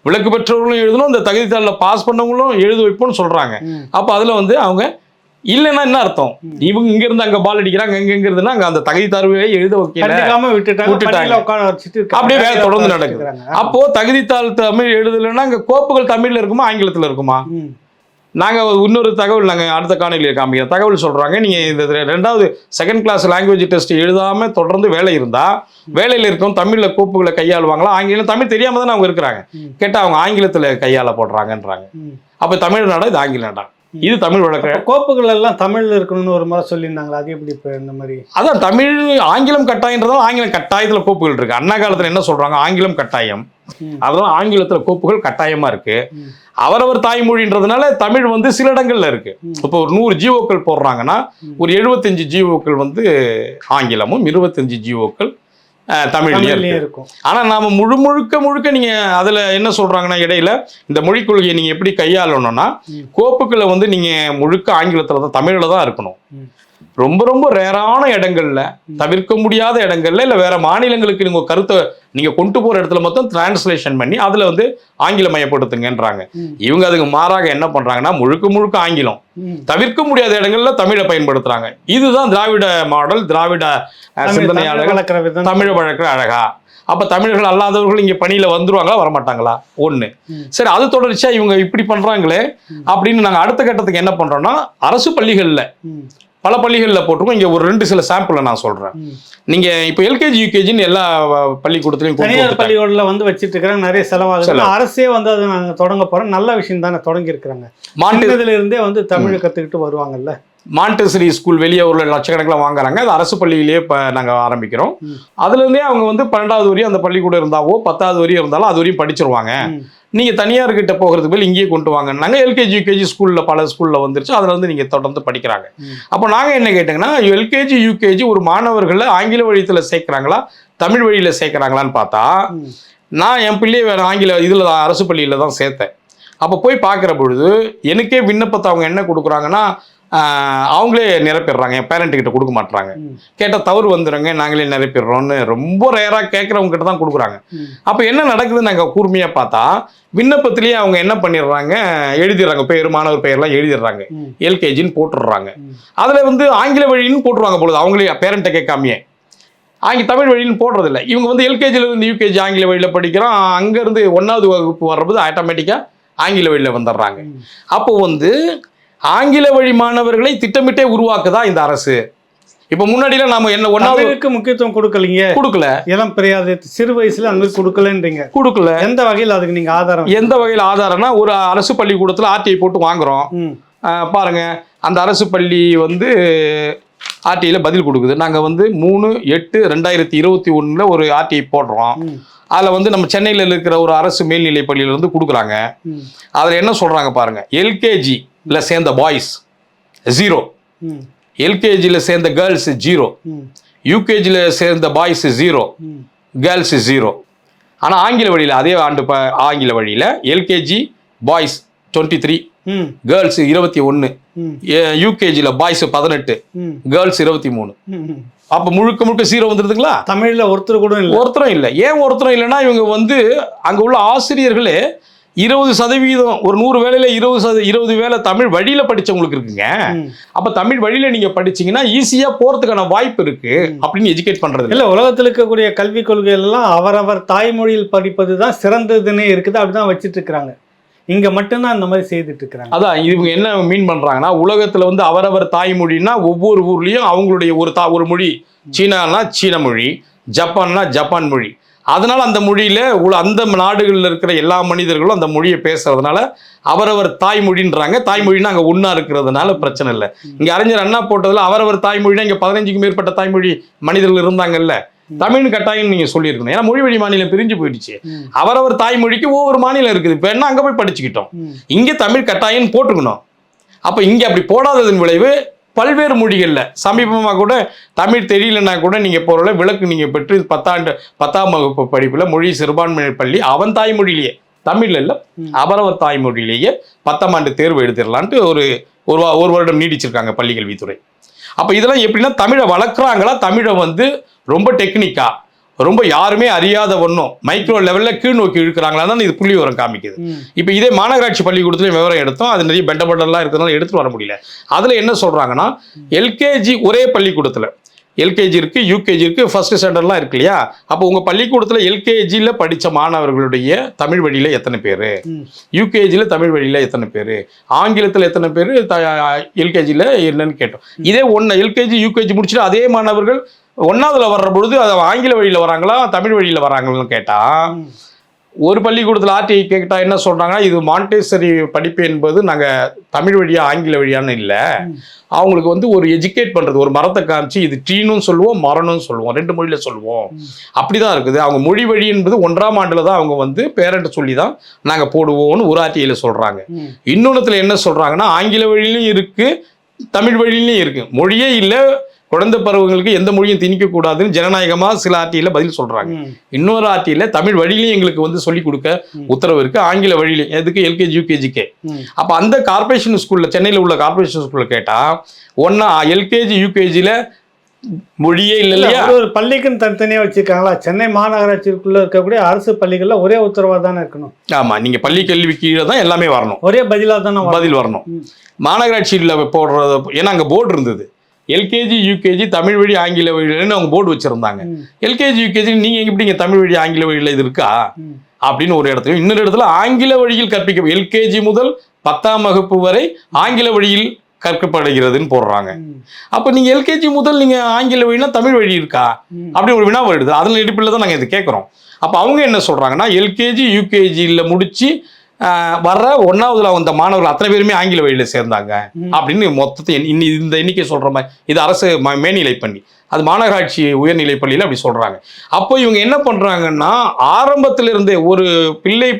விலக்கு பெற்றவர்களும் எழுதணும், இந்த தகுதித்தாளில் பாஸ் பண்ணவங்களும் எழுத வைப்போம்னு சொல்றாங்க. அப்போ அதுல வந்து அவங்க இல்லைன்னா என்ன அர்த்தம், இவங்க இங்க இருந்து அங்க பால் அடிக்கிறாங்க, எங்கிறதுனா அங்க அந்த தகுதி தாழ்வை எழுத விட்டுட்டாங்க, அப்படியே வேலை தொடர்ந்து நடக்குது. அப்போ தகுதித்தாள் தமிழ் எழுதலைன்னா அங்க கோப்புகள் தமிழ்ல இருக்குமா ஆங்கிலத்துல இருக்குமா? நாங்க இன்னொரு தகவல் நாங்க அடுத்த காணொலியில் காமிக்கிறோம். தகவல் சொல்றாங்க, நீங்க இந்த 2வது செகண்ட் கிளாஸ் லாங்குவேஜ் டெஸ்ட் எழுதாம தொடர்ந்து வேலை இருந்தா வேலையில இருக்கும் தமிழ்ல கோப்புகளை கையாளுவாங்களா, ஆங்கிலம் தமிழ் தெரியாம தானே அவங்க இருக்கிறாங்க, கேட்டா அவங்க ஆங்கிலத்துல கையாள போடுறாங்கன்றாங்க. அப்ப தமிழ் நாடா இது ஆங்கில நாடா? இது தமிழ் வழக்கு. கோப்புகள் எல்லாம் தமிழ்ல இருக்கணும்னு ஒரு முறை சொல்லியிருந்தாங்களா, அது எப்படி இப்ப இந்த மாதிரி? அதான் தமிழ் ஆங்கிலம் கட்டாயன்றதால ஆங்கிலம் கட்டாயத்துல கோப்புகள் இருக்கு. அண்ணா காலத்துல என்ன சொல்றாங்க, ஆங்கிலம் கட்டாயம், அதெல்லாம் ஆங்கிலத்துல கோப்புகள் கட்டாயமா இருக்கு. அவரவர் தாய்மொழின்றதுனால தமிழ் வந்து சில இடங்கள்ல இருக்கு. இப்போ ஒரு 100 ஜிஓக்கள் போடுறாங்கன்னா ஒரு 75 ஜிஓக்கள் வந்து ஆங்கிலமும் 25 ஜிஓக்கள் தமிழ்லயே இருக்கும். ஆனா நாம முழுக்க நீங்க அதுல என்ன சொல்றாங்கன்னா, இடையில இந்த மொழிக் கொள்கையை நீங்க எப்படி கையாளணும்னா கோப்புகளை வந்து நீங்க முழுக்க ஆங்கிலத்துல தான் தமிழ்ல தான் இருக்கணும். ரொம்ப ரேரான இடங்கள்ல, தவிர்க்க முடியாத இடங்கள்ல, இல்ல வேற மாநிலங்களுக்கு நீங்க கருத்தை நீங்க கொண்டு போற இடத்துல மொத்தம் டிரான்ஸ்லேஷன் பண்ணி அதுல வந்து ஆங்கிலமயப்படுத்துங்கன்றாங்க. இவங்க அதுக்கு மாறாக என்ன பண்றாங்கன்னா முழுக்க ஆங்கிலம், தவிர்க்க முடியாத இடங்கள்ல தமிழை பயன்படுத்துறாங்க. இதுதான் திராவிட மாடல், திராவிட சிந்தனையாளர்கள் தமிழை வளர்க்கிற அழகா. அப்ப தமிழர்கள் அல்லாதவர்கள் இங்க பணியில வந்துருவாங்களா, வரமாட்டாங்களா? ஒண்ணு. சரி, அது தொடர்ச்சியா இவங்க இப்படி பண்றாங்களே அப்படின்னு நாங்க அடுத்த கட்டத்துக்கு என்ன பண்றோம்னா, அரசு பள்ளிகள்ல பல பள்ளிகளில் போட்டிருக்கோம். இங்கே ஒரு 2 சில சாம்பிளை நான் சொல்கிறேன். நீங்கள் இப்போ எல்கேஜி யூகேஜின்னு எல்லா பள்ளிக்கூடத்துலையும் தனியார் பள்ளிக்கூடத்தில் வந்து வச்சுட்டு இருக்கிறாங்க, நிறைய செலவாகுது. அரசே வந்து அதை நாங்கள் தொடங்க போகிறோம், நல்ல விஷயம் தானே, தொடங்கியிருக்கிறாங்க. மாநிலத்துல இருந்தே வந்து தமிழை கற்றுக்கிட்டு வருவாங்கல்ல. மாண்டெசரி ஸ்கூல் வெளியே ஒரு லட்சக்கணக்கில் வாங்குறாங்க. அது அரசு பள்ளியிலேயே இப்போ நாங்கள் ஆரம்பிக்கிறோம். அதுலேருந்தே அவங்க வந்து 12வது வரையும் அந்த பள்ளிக்கூடம் இருந்தாவோ 10வது வரையும் இருந்தாலும் அது வரையும் படிச்சிருவாங்க. நீங்கள் தனியார்கிட்ட போகிறதுக்கு மேலே இங்கேயே கொண்டு வாங்கினாங்க. எல்கேஜி யூகேஜி ஸ்கூலில் பல ஸ்கூலில் வந்துருச்சு, அதில் வந்து நீங்கள் தொடர்ந்து படிக்கிறாங்க. அப்போ நாங்கள் என்ன கேட்டோங்கன்னா, எல்கேஜி யூகேஜி ஒரு மாணவர்களை ஆங்கில வழியில் சேர்க்குறாங்களா தமிழ் வழியில் சேர்க்குறாங்களான்னு பார்த்தா, நான் என் பிள்ளையை வேறு ஆங்கில இதில் தான் அரசு பள்ளியில் தான் சேர்த்தேன். அப்போ போய் பார்க்குற பொழுது எனக்கே விண்ணப்பத்தை அவங்க என்ன கொடுக்குறாங்கன்னா, அவங்களே நிரப்பிடுறாங்க, என் பேரண்ட்டுக்கிட்ட கொடுக்க மாட்டுறாங்க. கேட்டால் தவறு வந்துடுங்க, நாங்களே நிரப்பிடுறோம்னு ரொம்ப ரேராக கேட்குறவங்க கிட்ட தான் கொடுக்குறாங்க. அப்போ என்ன நடக்குதுன்னு நாங்கள் கூர்மையாக பார்த்தா, விண்ணப்பத்திலேயே அவங்க என்ன பண்ணிடுறாங்க, எழுதிடுறாங்க, பேர் மாணவர் பெயர்லாம் எழுதிடுறாங்க, எல்கேஜின்னு போட்டுடுறாங்க. அதில் வந்து ஆங்கில வழின்னு போட்டுருவாங்க பொழுது அவங்களே பேரண்ட்டை கேட்காமையே. தமிழ் வழின்னு போடுறதில்ல. இவங்க வந்து எல்கேஜிலேருந்து யூகேஜி ஆங்கில வழியில் படிக்கிறோம், அங்கேருந்து 1வது வகுப்பு வர்றது ஆட்டோமேட்டிக்காக ஆங்கில வழியில் வந்துடுறாங்க. அப்போ வந்து ஆங்கில வழி மாணவர்களை திட்டமிட்டே உருவாக்குதா இந்த அரசு. இப்ப முன்னாடியில நாம என்ன 1வது முக்கியத்துவம் கொடுக்கல, இளம் பிரியாத சிறு வயசுல அந்த கொடுக்கலன்றீங்க. கொடுக்கல. எந்த வகையில் அதுக்கு நீங்க ஆதாரம்? எந்த வகையில் ஆதாரம்னா, ஒரு அரசு பள்ளிக்கூடத்துல ஆர்டிஐ போட்டு வாங்குறோம் பாருங்க. அந்த அரசு பள்ளி வந்து ஆர்டிஐல பதில் கொடுக்குது. நாங்க வந்து 3/8/2021 ஒரு ஆர்டிஐ போடுறோம். அதில் வந்து நம்ம சென்னையில் இருக்கிற ஒரு அரசு மேல்நிலை பள்ளியில இருந்து கொடுக்குறாங்க. அதில் என்ன சொல்றாங்க பாருங்க, எல்கேஜியில் சேர்ந்த பாய்ஸ் 0, எல்கேஜியில் சேர்ந்த கேர்ள்ஸ் 0, யூகேஜியில் சேர்ந்த பாய்ஸ் 0, கேர்ள்ஸ் 0. ஆனால் ஆங்கில வழியில் அதே ஆண்டு ஆங்கில வழியில் எல்கேஜி பாய்ஸ் 23, கேர்ள்ஸ் 21, யூகேஜியில் பாய்ஸ் 18, கேர்ள்ஸ் 23. அப்ப முழுக்க 0 வந்துருதுங்களா? தமிழ்ல ஒருத்தரும் இல்லை. ஏன் ஒருத்தரும் இல்லைன்னா, இவங்க வந்து அங்க உள்ள ஆசிரியர்களே 20% ஒரு 100 வேலையில 20 வேலை தமிழ் வழியில படிச்சவங்களுக்கு இருக்குங்க. அப்ப தமிழ் வழியில நீங்க படிச்சீங்கன்னா ஈஸியா போறதுக்கான வாய்ப்பு இருக்கு அப்படின்னு எஜுகேட் பண்றது இல்ல. உலகத்தில் இருக்கக்கூடிய கல்விக் கொள்கைகள் எல்லாம் அவரவர் தாய்மொழியில் படிப்பது தான் சிறந்ததுன்னே இருக்குது, அப்படிதான் வச்சுட்டு இருக்கிறாங்க. இங்க மட்டும்தான் இந்த மாதிரி செய்துட்டு இருக்கிறாங்க. அதான் இவங்க என்ன மீன் பண்றாங்கன்னா, உலகத்துல வந்து அவரவர் தாய்மொழின்னா ஒவ்வொரு ஊர்லயும் அவங்களுடைய ஒரு மொழி. சீனானா சீன மொழி, ஜப்பான்னா ஜப்பான் மொழி. அதனால அந்த மொழியில அந்த நாடுகளில் இருக்கிற எல்லா மனிதர்களும் அந்த மொழியை பேசுறதுனால அவரவர் தாய்மொழின்றாங்க. தாய்மொழினா அங்கே ஒன்றா இருக்கிறதுனால பிரச்சனை இல்லை. இங்க அறிஞர் அண்ணா போட்டதுல அவரவர் தாய்மொழினா இங்க 15க்கும் மேற்பட்ட தாய்மொழி மனிதர்கள் இருந்தாங்கல்ல. தமிழ் கட்டாயம் நீங்க சொல்லியிருக்கணும். ஏன்னா மொழி வழி மாநிலம் பிரிஞ்சு போயிடுச்சு. அவரவர் தாய்மொழிக்கு ஒவ்வொரு மாநிலம் இருக்குது. இப்ப என்ன அங்க போய் படிச்சுக்கிட்டோம், இங்க தமிழ் கட்டாயம் போட்டுக்கணும். அப்ப இங்க அப்படி போடாததன் விளைவு பல்வேறு மொழிகள்ல சமீபமாக கூட தமிழ் தெரியலன்னா கூட நீங்க போறல விளக்கு நீங்க பெற்று 10ஆம் வகுப்பு படிப்புல மொழி சிறுபான்மையினர் பள்ளி அவன் தாய்மொழியிலேயே, தமிழ்ல இல்ல அவரவர் தாய்மொழியிலேயே 10ஆம் ஆண்டு தேர்வு எழுதிடலான்ட்டு ஒரு ஒரு வருடம் நீடிச்சிருக்காங்க பள்ளி கல்வித்துறை. அப்போ இதெல்லாம் எப்படின்னா தமிழை வளர்க்குறாங்களா, தமிழை வந்து ரொம்ப டெக்னிக்கா ரொம்ப யாருமே அறியாத ஒன்றும் மைக்ரோ லெவலில் கீழ் நோக்கி இழுக்கிறாங்களா தான் இது புள்ளி விவரம் காமிக்குது. இப்போ இதே மாநகராட்சி பள்ளிக்கூடத்துலையும் விவரம் எடுத்தோம், அது நிறைய பெண்டபண்டெல்லாம் இருக்கிறதுனால எடுத்துகிட்டு வர முடியல. அதில் என்ன சொல்கிறாங்கன்னா, எல்கேஜி ஒரே பள்ளிக்கூடத்தில் எல்கேஜி இருக்குது, யூகேஜி இருக்குது, ஃபர்ஸ்ட் ஸ்டாண்டர்ட்லாம் இருக்கு இல்லையா. அப்போ உங்கள் பள்ளிக்கூடத்தில் எல்கேஜியில் படித்த மாணவர்களுடைய தமிழ் வழியில் எத்தனை பேர், யூகேஜியில் தமிழ் வழியில் எத்தனை பேர், ஆங்கிலத்தில் எத்தனை பேர், எல்கேஜியில் என்னன்னு கேட்டோம். இதே எல்கேஜி யூகேஜி முடிச்சுட்டு அதே மாணவர்கள் 1ஆவதுல வர்ற பொழுது அதை ஆங்கில வழியில் வராங்களா தமிழ் வழியில் வராங்கன்னு கேட்டால், ஒரு பள்ளிக்கூடத்தில் ஆர்டிஐ கேட்டால் என்ன சொல்கிறாங்கன்னா, இது மாண்டேசரி படிப்பு என்பது நாங்கள் தமிழ் வழியா ஆங்கில வழியான்னு இல்லை, அவங்களுக்கு வந்து ஒரு எஜுகேட் பண்ணுறது, ஒரு மரத்தை காமிச்சு இது ட்ரீனும் சொல்லுவோம் மரணும் சொல்லுவோம், 2 மொழியில் சொல்லுவோம், அப்படி தான் இருக்குது. அவங்க மொழி வழி என்பது 1ஆம் ஆண்டில் தான் அவங்க வந்து பேரண்ட் சொல்லி தான் நாங்கள் போடுவோம்னு ஒரு ஆர்டிஐயில் சொல்கிறாங்க. இன்னொன்றுத்தில் என்ன சொல்கிறாங்கன்னா, ஆங்கில வழியிலும் இருக்குது தமிழ் வழியிலையும் இருக்குது, மொழியே இல்லை குழந்தை பருவங்களுக்கு எந்த மொழியும் திணிக்கக்கூடாதுன்னு ஜனநாயகமாக சில ஆர்டியில் பதில் சொல்கிறாங்க. இன்னொரு ஆர்டியில் தமிழ் வழியிலையும் எங்களுக்கு வந்து சொல்லிக் கொடுக்க உத்தரவு இருக்குது, ஆங்கில வழியிலையும், எதுக்கு எல்கேஜி யூகேஜிக்கே. அப்போ அந்த கார்பரேஷன் ஸ்கூலில் சென்னையில் உள்ள கார்பரேஷன் ஸ்கூலில் கேட்டால் ஒன்றா எல்கேஜி யூகேஜியில் மொழியே இல்லை இல்லையா. ஒரு பள்ளிக்குன்னு தனித்தனியாக வச்சுருக்காங்களா? சென்னை மாநகராட்சிக்குள்ளே இருக்கக்கூடிய அரசு பள்ளிகளில் ஒரே உத்தரவாக தானே இருக்கணும். ஆமாம், நீங்கள் பள்ளி கல்வி கீழே தான் எல்லாமே வரணும், ஒரே பதிலாக தானே பதில் வரணும். மாநகராட்சியில் போடுறது ஏன்னா அங்கே போர்டு இருந்தது, எல்கேஜி யூகேஜி தமிழ் வழி ஆங்கில வழியிலன்னு அவங்க போர்டு வச்சிருந்தாங்க. எல்கேஜி யூகேஜி நீங்கள் எப்படிங்க தமிழ் வழி ஆங்கில வழியில் இது இருக்கா அப்படின்னு ஒரு இடத்துல, இன்னொரு இடத்துல ஆங்கில வழியில் கற்பிக்க எல்கேஜி முதல் 10ஆம் வகுப்பு வரை ஆங்கில வழியில் கற்கப்படுகிறதுன்னு போடுறாங்க. அப்போ நீங்கள் எல்கேஜி முதல் நீங்கள் ஆங்கில வழினா தமிழ் வழி இருக்கா அப்படின்னு ஒரு வினா வருது. அதன் அடிப்படையில் தான் நாங்கள் இது கேட்குறோம். அப்போ அவங்க என்ன சொல்கிறாங்கன்னா, எல்கேஜி யூகேஜியில் முடித்து வர்ற 1ஆவதுல வந்த மாணவர்கள் அத்தனை பேருமே ஆங்கில வழியில் சேர்ந்தாங்க அப்படின்னு மொத்தத்தை இந்த எண்ணிக்கை சொல்கிற மாதிரி, இது அரசு மேல்நிலை பள்ளி, அது மாநகராட்சி உயர்நிலை பள்ளியில் அப்படி சொல்கிறாங்க. அப்போ இவங்க என்ன பண்ணுறாங்கன்னா, ஆரம்பத்திலிருந்தே ஒரு பிள்ளை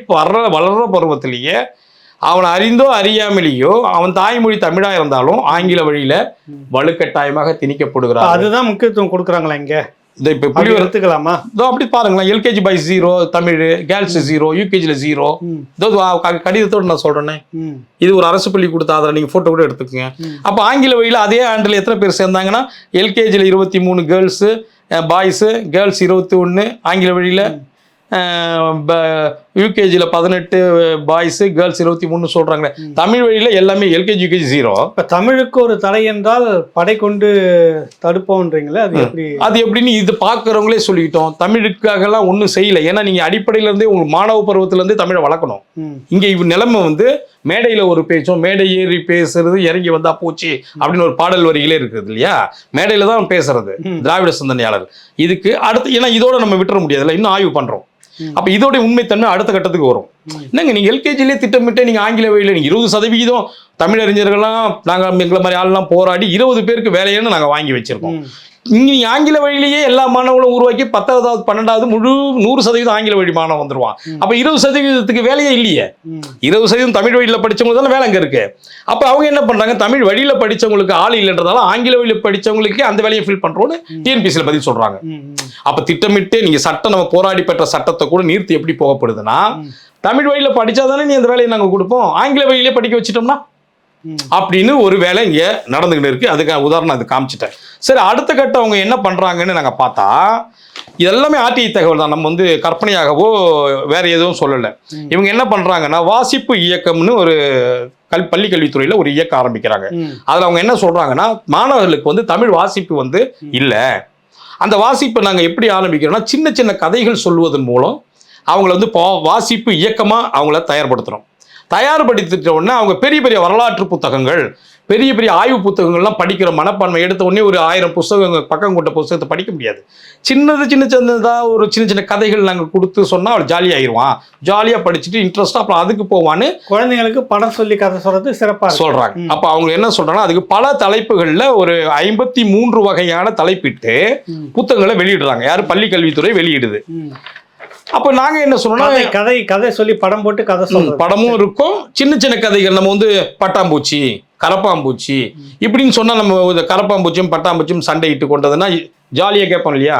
வளர்ற பருவத்திலேயே அவன் அறிந்தோ அறியாமலேயோ அவன் தாய்மொழி தமிழாக இருந்தாலும் ஆங்கில வழியில் வலுக்கட்டாயமாக திணிக்கப்படுகிறார். அதுதான் முக்கியத்துவம் கொடுக்குறாங்களா இங்கே? இந்த இப்போ புள்ளி எடுத்துக்கலாமா? அப்படி பாருங்களேன், எல்கேஜி பை 0 தமிழ், கேர்ள்ஸ் 0, யூகேஜியில் 0. கடிதத்தோடு நான் சொல்றேனே, இது ஒரு அரசு பள்ளி கொடுத்த ஆதரவு, நீங்க போட்டோ கூட எடுத்துக்கோங்க. அப்போ ஆங்கில வழியில் அதே ஆண்டில் எத்தனை பேர் சேர்ந்தாங்கன்னா, எல்கேஜியில் 23 கேர்ள்ஸு பாய்ஸு, கேர்ள்ஸ் 21 ஆங்கில வழியில், யூகேஜியில் 18 பாய்ஸு, கேர்ள்ஸ் 23 சொல்றாங்களே. தமிழ் வழியில் எல்லாமே எல்கேஜி யூகேஜி 0. இப்போ தமிழுக்கு ஒரு தடை என்றால் படை கொண்டு தடுப்போன்றீங்களே, அது எப்படின்னு இது பார்க்குறவங்களே சொல்லிக்கிட்டோம். தமிழுக்காகலாம் ஒன்றும் செய்யலை. ஏன்னா நீங்கள் அடிப்படையிலேருந்தே உங்களுக்கு மாணவ பருவத்திலேருந்தே தமிழை வளர்க்கணும். இங்கே நிலைமை வந்து மேடையில் ஒரு பேச்சும், மேடை ஏறி பேசுறது, இறங்கி வந்தா போச்சு அப்படின்னு ஒரு பாடல் வரிகளே இருக்குது இல்லையா. மேடையில் தான் பேசுறது திராவிட சிந்தனையாளர். இதுக்கு அடுத்து ஏன்னா இதோட நம்ம விட்டுற முடியாதுல்ல, இன்னும் ஆய்வு பண்ணுறோம். அப்ப இதோட உண்மைத்தன்மை அடுத்த கட்டத்துக்கு வரும். என்னங்க நீங்க எல்கேஜிலே திட்டமிட்டு நீங்க ஆங்கில வழியில நீங்க 20% தமிழறிஞர்கள்லாம் நாங்க எங்களை மாதிரி ஆள்லாம் போராடி 20 பேருக்கு வேலைன்னு நாங்க வாங்கி வச்சிருக்கோம். இங்க ஆங்கில வழியிலேயே எல்லா மாணவர்களும் உருவாக்கி 10வது 12வது முழு 100% ஆங்கில வழி மாணவன் வந்துருவான். அப்ப 20%க்கு வேலையே இல்லையே. 20% தமிழ் வழியில படிச்சவங்களுக்கு தானே வேலை அங்க இருக்கு. அப்ப அவங்க என்ன பண்றாங்க, தமிழ் வழியில படிச்சவங்களுக்கு ஆள் இல்லைன்றதால ஆங்கில வழியில படிச்சவங்களுக்கு அந்த வேலையை ஃபில் பண்றோன்னு டிஎன்பிசியில் பதில் சொல்றாங்க. அப்ப திட்டமிட்டு நீங்க சட்டம், நம்ம போராடி பெற்ற சட்டத்தை கூட நிறுத்தி எப்படி போகப்படுதுன்னா, தமிழ் வழியில படிச்சாதானே நீ அந்த வேலையை நாங்க கொடுப்போம், ஆங்கில வழியிலே படிக்க வச்சுட்டோம்னா அப்படின்னு ஒரு வேலை இங்க நடந்துகிட்டு இருக்கு. அதுக்கு உதாரணம் அது காமிச்சிட்டேன். சரி, அடுத்த கட்டம் அவங்க என்ன பண்றாங்கன்னு நாங்க பார்த்தா, இதெல்லாமே ஆர்டிஐ தகவல் தான், நம்ம வந்து கற்பனையாகவோ வேற எதுவும் சொல்லலை. இவங்க என்ன பண்றாங்கன்னா, வாசிப்பு இயக்கம்னு ஒரு பள்ளி கல்வித்துறையில ஒரு இயக்கம் ஆரம்பிக்கிறாங்க. அதுல அவங்க என்ன சொல்றாங்கன்னா, மாணவர்களுக்கு வந்து தமிழ் வாசிப்பு வந்து இல்லை, அந்த வாசிப்பை நாங்கள் எப்படி ஆரம்பிக்கிறோம்னா, சின்ன சின்ன கதைகள் சொல்வதன் மூலம் அவங்கள வந்து வாசிப்பு இயக்கமாக அவங்கள தயார்படுத்திட்ட உடனே அவங்க பெரிய பெரிய வரலாற்று புத்தகங்கள், பெரிய பெரிய ஆய்வு புத்தகங்கள்லாம் படிக்கிற மனப்பான்மை எடுத்த உடனே ஒரு 1000 புத்தகங்கள் பக்கம் கொண்ட புத்தகத்தை படிக்க முடியாது. சின்னதாக ஒரு சின்ன சின்ன கதைகள் நாங்கள் கொடுத்து சொன்னால் அவள் ஜாலியாகிடுவான், ஜாலியாக படிச்சுட்டு இன்ட்ரெஸ்டாக அப்புறம் அதுக்கு போவான்னு குழந்தைங்களுக்கு படம் சொல்லி கதை சொல்றது சிறப்பாக சொல்கிறாங்க. அப்போ அவங்க என்ன சொல்கிறாங்கன்னா, அதுக்கு பல தலைப்புகளில் ஒரு 53 வகையான தலைப்பிட்டு புத்தகங்களை வெளியிடுறாங்க. யார்? பள்ளி கல்வித்துறை வெளியிடுது. அப்போ நாங்கள் என்ன சொல்றோம்னா, கதை சொல்லி படம் போட்டு கதை சொல்றோம். படமும் இருக்கும், சின்ன சின்ன கதைகள். நம்ம வந்து பட்டாம்பூச்சி, கரப்பாம்பூச்சி இப்படின்னு சொன்னால், நம்ம கரப்பாம்பூச்சியும் பட்டாம்பூச்சியும் சண்டையிட்டு கொண்டதுன்னா ஜாலியாக கேட்போம் இல்லையா.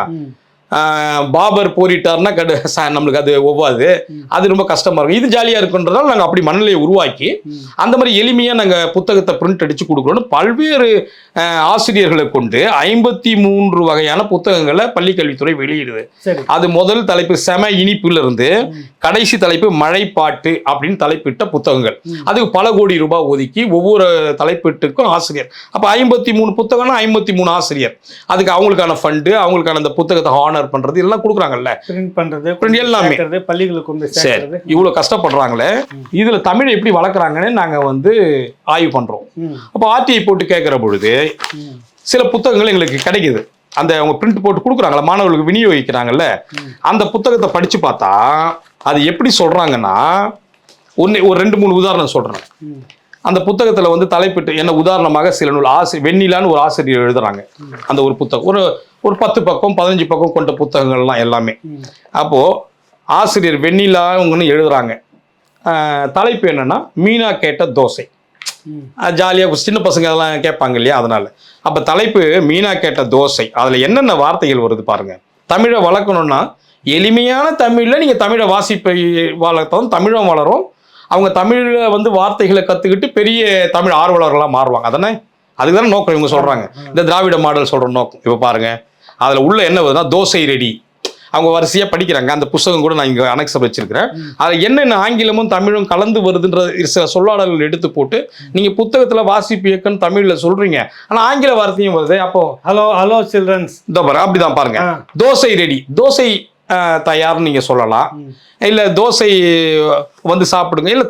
பாபர் போரிட்டார்னா நம்மளுக்கு அது ஒவ்வாது, அது ரொம்ப கஷ்டமா இருக்கும். இது ஜாலியா இருக்குன்றதால நாங்கள் அப்படி மனநிலையை உருவாக்கி அந்த மாதிரி எளிமையா நாங்கள் புத்தகத்தை பிரிண்ட் அடிச்சு கொடுக்குறோம். பல்வேறு ஆசிரியர்களை கொண்டு 53 வகையான புத்தகங்களை பள்ளிக்கல்வித்துறை வெளியிடுது. அது முதல் தலைப்பு செம இனிப்புல இருந்து கடைசி தலைப்பு மழைப்பாட்டு அப்படின்னு தலைப்பிட்ட புத்தகங்கள். அதுக்கு பல கோடி ரூபாய் ஒதுக்கி ஒவ்வொரு தலைப்பிட்டுக்கும் ஆசிரியர். அப்ப 53 புத்தகம்னா 53 ஆசிரியர். அதுக்கு அவங்களுக்கான ஃபண்டு, அவங்களுக்கான அந்த புத்தகத்தை ஹானர் பண்றது எல்லாம் கொடுக்குறாங்கல்ல, பிரிண்ட் பண்றது எல்லாமே பள்ளிகளுக்கு கொண்டு சேர்க்கிறது. இவ்வளவு கஷ்டப்படுறாங்களே, இதுல தமிழை எப்படி வளர்க்குறாங்கன்னு நாங்க வந்து ஆய்வு பண்றோம். அப்போ ஆர்டிஐ போட்டு கேட்கிற பொழுது சில புத்தகங்கள் எங்களுக்கு கிடைக்குது. அந்த அவங்க பிரிண்ட் போட்டு கொடுக்குறாங்களா, மாணவர்களுக்கு விநியோகிக்கிறாங்கல்ல, அந்த புத்தகத்தை படிச்சு பார்த்தா அது எப்படி சொல்றாங்கன்னா, ஒரு 2-3 உதாரணம் சொல்றேன். அந்த புத்தகத்துல வந்து தலைப்பிட்டு என்ன உதாரணமாக சில நூல் வெண்ணிலான்னு ஒரு ஆசிரியர் எழுதுறாங்க. அந்த ஒரு புத்தகம் ஒரு 10 பக்கம் 15 பக்கம் கொண்ட புத்தகங்கள்லாம் எல்லாமே. அப்போ ஆசிரியர் வெண்ணிலான்னு எழுதுறாங்க. தலைப்பு என்னன்னா மீனா கேட்ட தோசை. ஜாலியாக சின்ன பசங்க எல்லாம் கேட்பாங்க இல்லையா, அதனால. அப்ப தலைப்பு மீனா கேட்ட தோசை. அதுல என்னென்ன வார்த்தைகள் வருது பாருங்க. தமிழை வளர்க்கணும்னா எளிமையான தமிழ்ல நீங்க தமிழை வாசிப்பை வளர்த்ததும் தமிழும் வளரும். அவங்க தமிழ்ல வந்து வார்த்தைகளை கத்துக்கிட்டு பெரிய தமிழ் ஆர்வலர்களா மாறுவாங்க. அதானே, அதுக்கு தானே நோக்கம் இவங்க சொல்றாங்க. இந்த திராவிட மாடல் சொல்ற நோக்கம். இப்ப பாருங்க, அதுல உள்ள என்ன வருதுன்னா தோசை ரெடி. அவங்க வரிசையா படிக்கிறாங்க. அந்த புத்தகம் கூட நான் இங்க அனெக்ஸ் வச்சிருக்கிறேன். அதுல என்னென்ன ஆங்கிலமும் தமிழும் கலந்து வருதுன்ற சில சொல்லாடல்கள் எடுத்து போட்டு நீங்க புத்தகத்துல வாசிப்பு இயக்கம் தமிழ்ல சொல்றீங்க, ஆனா ஆங்கில வார்த்தையும் வருது. அப்போ ஹலோ சில்ட்ரன்ஸ் அப்படிதான் பாருங்க. தோசை ரெடி, தோசை தயார்னு நீங்க சொல்லலாம், இல்ல தோசை வந்து சாப்பிடுங்க, இல்ல